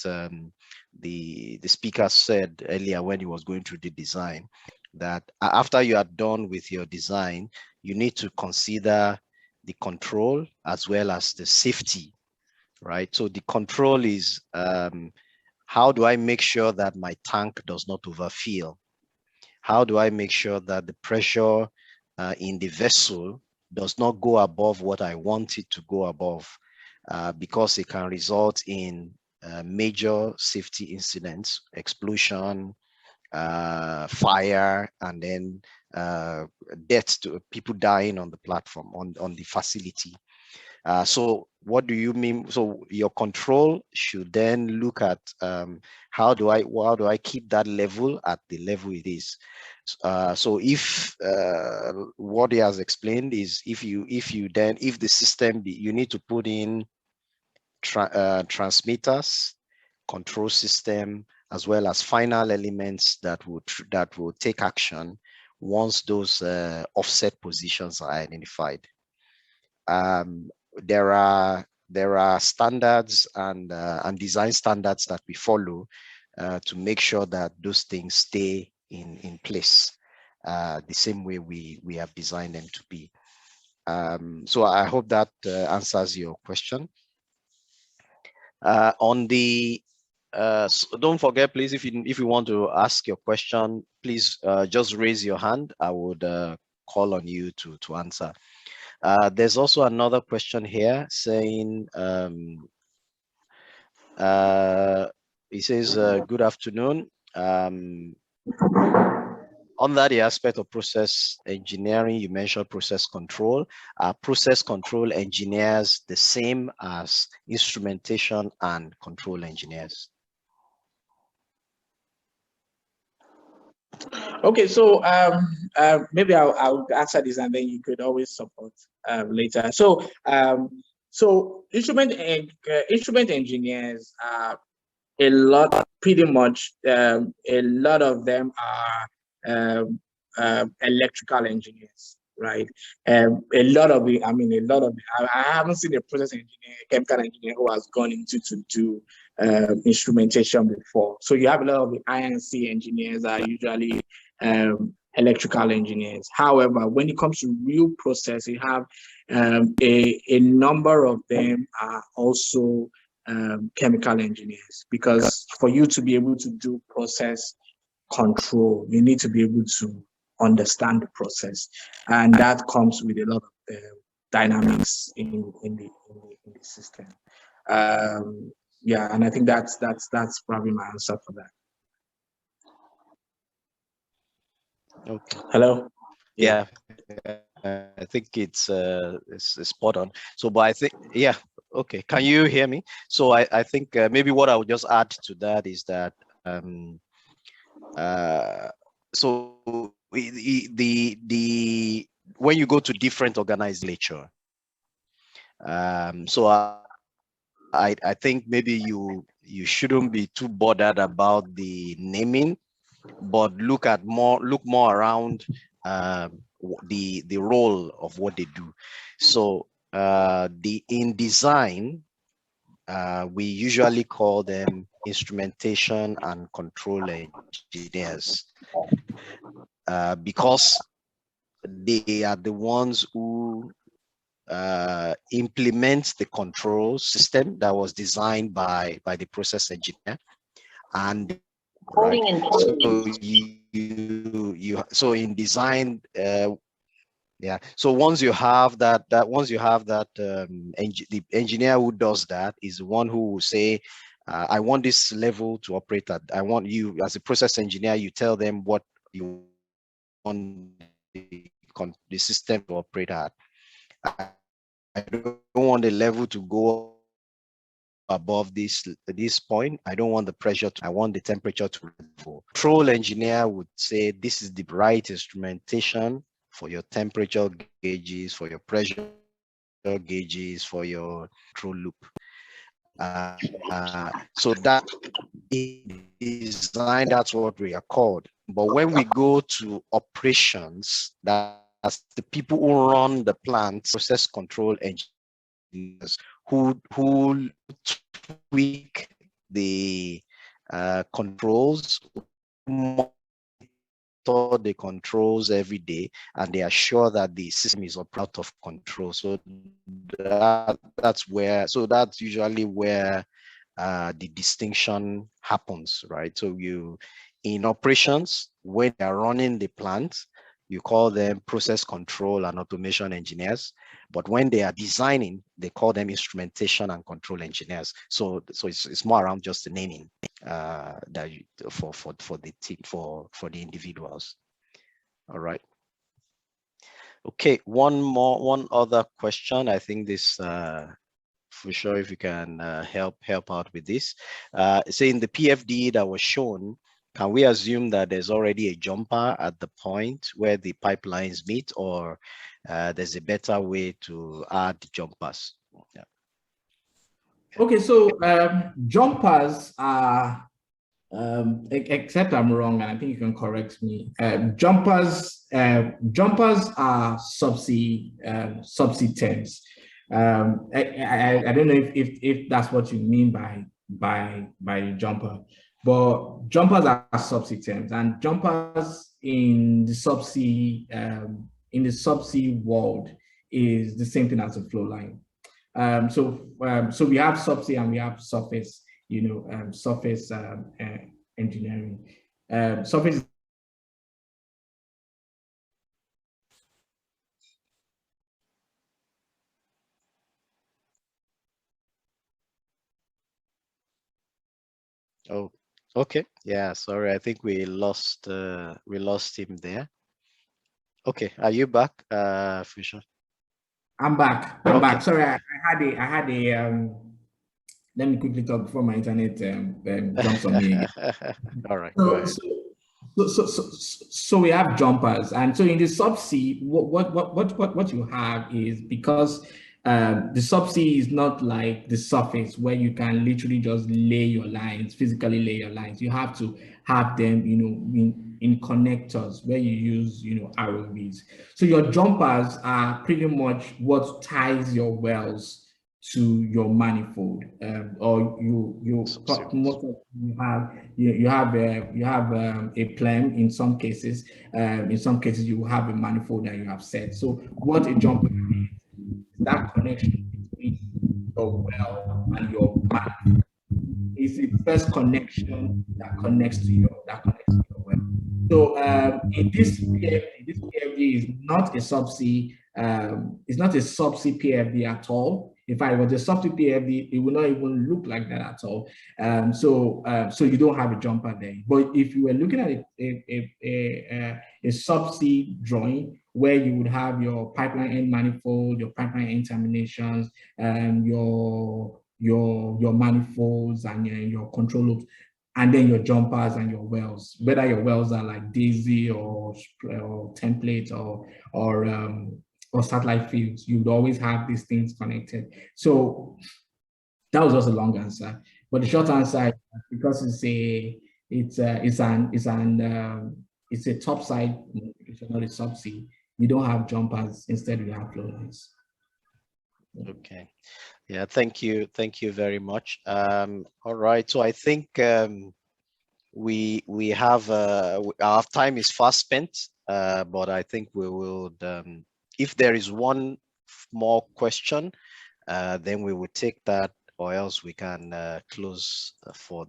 the speaker said earlier when he was going through the design, that after you are done with your design, you need to consider the control as well as the safety, right? So the control is how do I make sure that my tank does not overfill? How do I make sure that the pressure in the vessel does not go above what I want it to go above? Because it can result in major safety incidents, explosion, fire, and then deaths to people dying on the platform, on the facility. So what do you mean? So your control should then look at how do I keep that level at the level it is. So if what he has explained is if the system you need to put in transmitters, control system, as well as final elements that will take action once those offset positions are identified. Um, there are standards and design standards that we follow to make sure that those things stay in place the same way we have designed them to be. So I hope that answers your question. On the so don't forget, please, if you want to ask your question, please just raise your hand. I would call on you to answer. There's also another question here saying, he says, good afternoon. Under the aspect of process engineering, you mentioned process control. Are process control engineers the same as instrumentation and control engineers? Okay, so maybe I'll answer this, and then you could always support later. So instrument engineers are a lot, pretty much a lot of them are electrical engineers, right? A lot of it, I haven't seen a process engineer, chemical engineer who has gone into to do instrumentation before. So you have a lot of the INC engineers are usually electrical engineers. However, when it comes to real process, you have a number of them are also chemical engineers, because for you to be able to do process control, you need to be able to understand the process, and that comes with a lot of dynamics in the system. Yeah, and I think that's probably my answer for that. Okay. Hello. Yeah, I think it's spot on. So, but I think, yeah, okay. Can you hear me? So I think maybe what I would just add to that is that so the when you go to different organizations, so I think maybe you shouldn't be too bothered about the naming, but look more around the role of what they do. So in design, we usually call them instrumentation and control engineers because they are the ones who implement the control system that was designed by the process engineer. And right, so in design, yeah, so once you have that the engineer who does that is the one who will say, I want this level to operate at. I want you as a process engineer, you tell them what you want the system to operate at. I don't want the level to go above this point. I don't want the pressure I want the temperature to level. Control engineer would say this is the right instrumentation for your temperature gauges, for your pressure gauges, for your control loop. So that in design, that's what we are called. But when we go to operations, that's the people who run the plant, process control engineers. who tweak the controls, monitor the controls every day, and they are sure that the system is out of control. So that's usually where the distinction happens, right? So in operations, when they're running the plant, you call them process control and automation engineers. But when they are designing, they call them instrumentation and control engineers. So it's more around just the naming that for the team, for the individuals. All right. Okay, one other question. I think this for sure, if you can help out with this. Say in the PFD that was shown, can we assume that there's already a jumper at the point where the pipelines meet, or there's a better way to add jumpers? Yeah. Okay, so jumpers are, except I'm wrong, and I think you can correct me. Jumpers are subsea terms. I don't know if that's what you mean by jumper, but jumpers are subsea terms, and jumpers in the subsea world is the same thing as a flow line. So we have subsea and we have surface, surface engineering. Surface. Oh, okay. Yeah, sorry. I think we lost him there. Okay, are you back, Fisher? I'm back. Sorry, I had a let me quickly talk before my internet jumps on me again. All right, go ahead. So we have jumpers, and so in the subsea, what you have is, because the subsea is not like the surface where you can literally just lay your lines, physically lay your lines. You have to have them, in connectors where you use, ROVs. So your jumpers are pretty much what ties your wells to your manifold, or you have a plan. In some cases, you have a manifold that you have set. So what a jumper is that connection between your well and your manifold. Is the first connection that connects to your well. So in this PFD is not a subsea. It's not a subsea PFD at all. If I was a subsea PFD, it would not even look like that at all. So you don't have a jumper there. But if you were looking at a subsea drawing where you would have your pipeline end manifold, your pipeline end terminations, your manifolds and your control loops, and then your jumpers and your wells, whether your wells are like Daisy or template or satellite fields, you would always have these things connected. So that was just a long answer, but the short answer, because it's a topside, it's not a subsea. We don't have jumpers. Instead, we have flow lines. Okay. Yeah, thank you very much. All right, so I think we have our time is fast spent, but I think we will, if there is one more question, then we will take that, or else we can close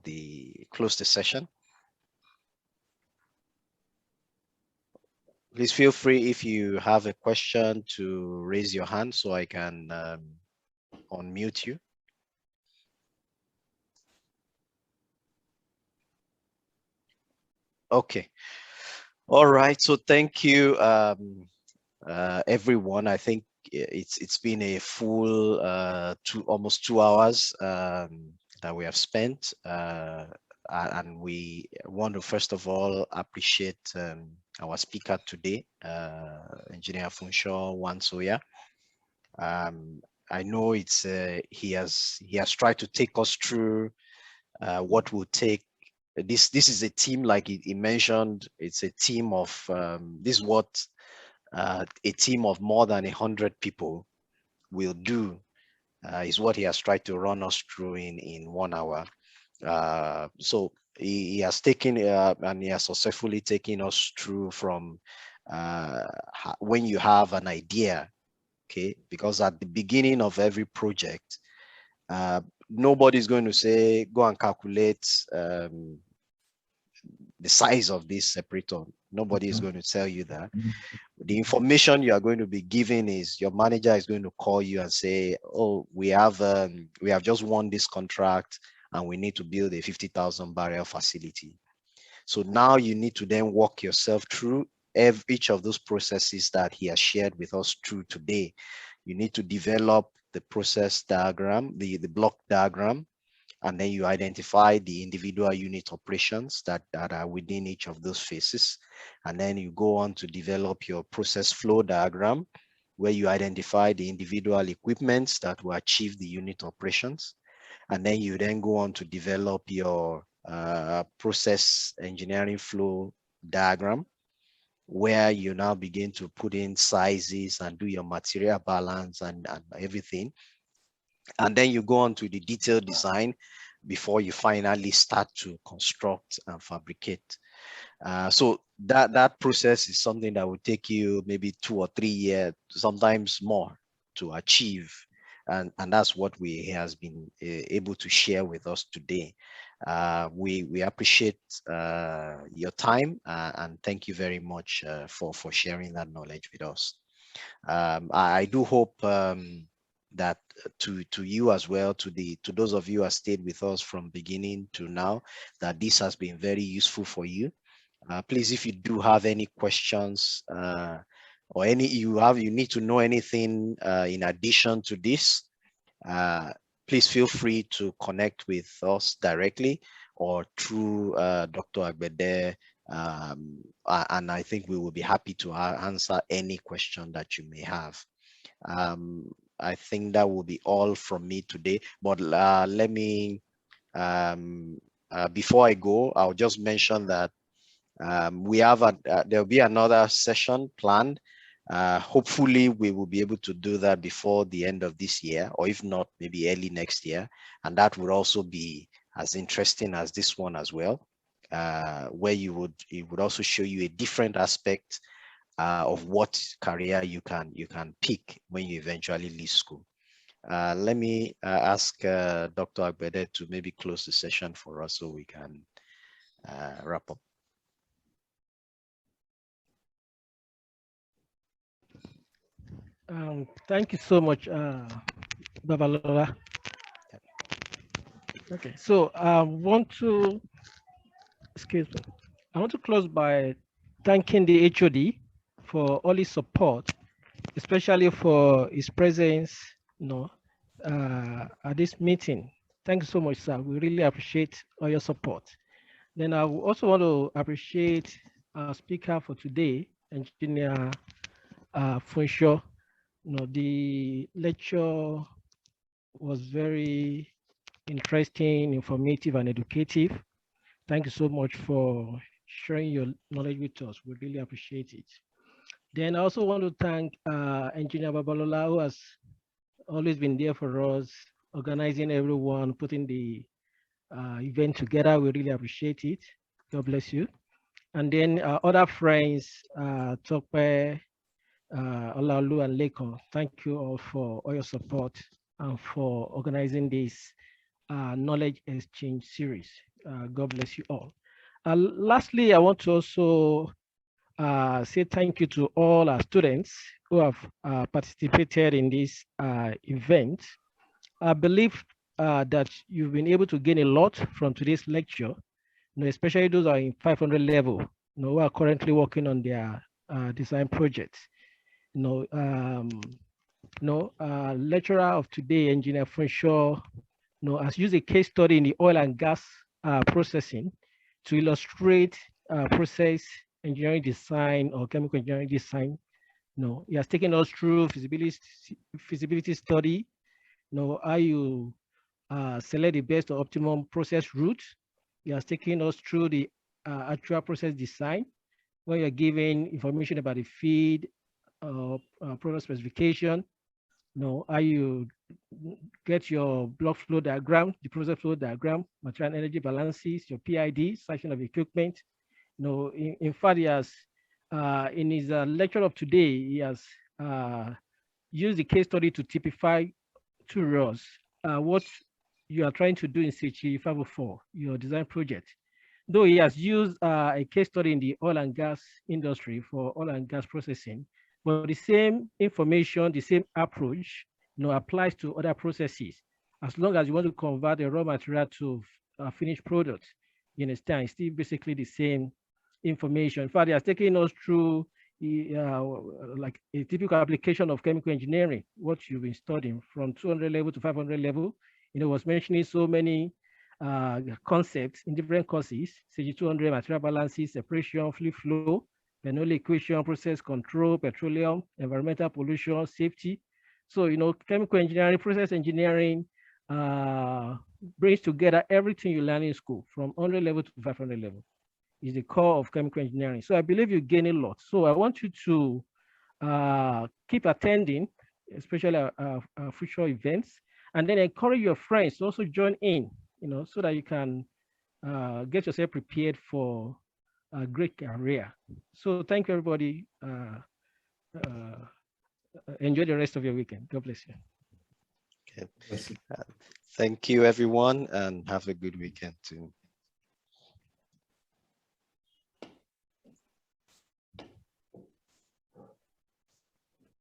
the session. Please feel free, if you have a question, to raise your hand so I can unmute you. Okay. All right. So thank you, everyone. I think it's been a full almost 2 hours that we have spent, and we want to first of all appreciate our speaker today, Engineer Funso Uansahia. I know he has tried to take us through what will take. This is a team, like he mentioned. It's a team of this is what a team of more than 100 people will do is what he has tried to run us through in 1 hour. So he has taken and he has successfully taken us through from when you have an idea, okay? Because at the beginning of every project, nobody's going to say, go and calculate the size of this separator. Nobody is going to tell you that. The information you are going to be given is your manager is going to call you and say, oh, we have just won this contract and we need to build a 50,000 barrel facility. So now you need to then walk yourself through each of those processes that he has shared with us through today. You need to develop the process diagram, the block diagram, and then you identify the individual unit operations that are within each of those phases. And then you go on to develop your process flow diagram, where you identify the individual equipments that will achieve the unit operations. And then you then go on to develop your process engineering flow diagram, where you now begin to put in sizes and do your material balance and everything. And then you go on to the detailed design before you finally start to construct and fabricate. So that process is something that will take you maybe 2 or 3 years, sometimes more, to achieve. And that's what he has been able to share with us today. We appreciate your time and thank you very much for sharing that knowledge with us. I do hope that to you as well, to those of you who have stayed with us from beginning to now, that this has been very useful for you. Please, if you do have any questions or you need to know anything in addition to this, please feel free to connect with us directly or through Dr. Agbede, and I think we will be happy to answer any question that you may have. I think that will be all from me today, but let me, before I go, I'll just mention that we have there'll be another session planned. Hopefully we will be able to do that before the end of this year, or if not, maybe early next year. And that would also be as interesting as this one as well, where it would also show you a different aspect of what career you can pick when you eventually leave school. Let me ask Dr. Agbede to maybe close the session for us so we can wrap up. Thank you so much, Babalola. Okay, so I want to close by thanking the HOD for all his support, especially for his presence, at this meeting. Thank you so much, sir. We really appreciate all your support. Then I also want to appreciate our speaker for today, Engineer Funso. The lecture was very interesting, informative, and educative. Thank you so much for sharing your knowledge with us. We really appreciate it. Then I also want to thank Engineer Babalola, who has always been there for us, organizing everyone, putting the event together. We really appreciate it. God bless you. And then other friends, Tokpe, Olaolu and Leko, thank you all for all your support and for organizing this knowledge exchange series. God bless you all. Lastly, I want to also say thank you to all our students who have participated in this event. I believe that you've been able to gain a lot from today's lecture, especially those who are in 500 level, who are currently working on their design projects. Lecturer of today, Engineer Funso, has used a case study in the oil and gas processing to illustrate process engineering design or chemical engineering design. He has taken us through feasibility study, how you select the best or optimum process route. He has taken us through the actual process design, where you're given information about the feed, product specification, how you get your block flow diagram, the process flow diagram, material and energy balances, your PID, section of equipment. In fact, he has, in his lecture of today, he has used the case study to typify to us what you are trying to do in CH 504, your design project. Though he has used a case study in the oil and gas industry for oil and gas processing, but the same information, the same approach, applies to other processes. As long as you want to convert the raw material to a finished product, you understand, it's still basically the same information. In fact, he has taken us through like a typical application of chemical engineering, what you've been studying from 200 level to 500 level. Was mentioning so many concepts in different courses, CG200, material balances, separation, fluid flow, Bernoulli equation, process control, petroleum, environmental pollution, safety. So, chemical engineering, process engineering brings together everything you learn in school from 100 level to 500 level. Is the core of chemical engineering. So I believe you gain a lot. So I want you to keep attending, especially our future events, and then encourage your friends to also join in, so that you can get yourself prepared for a great career. So thank you, everybody. Enjoy the rest of your weekend. God bless you. Okay. Thank you, everyone, and have a good weekend too.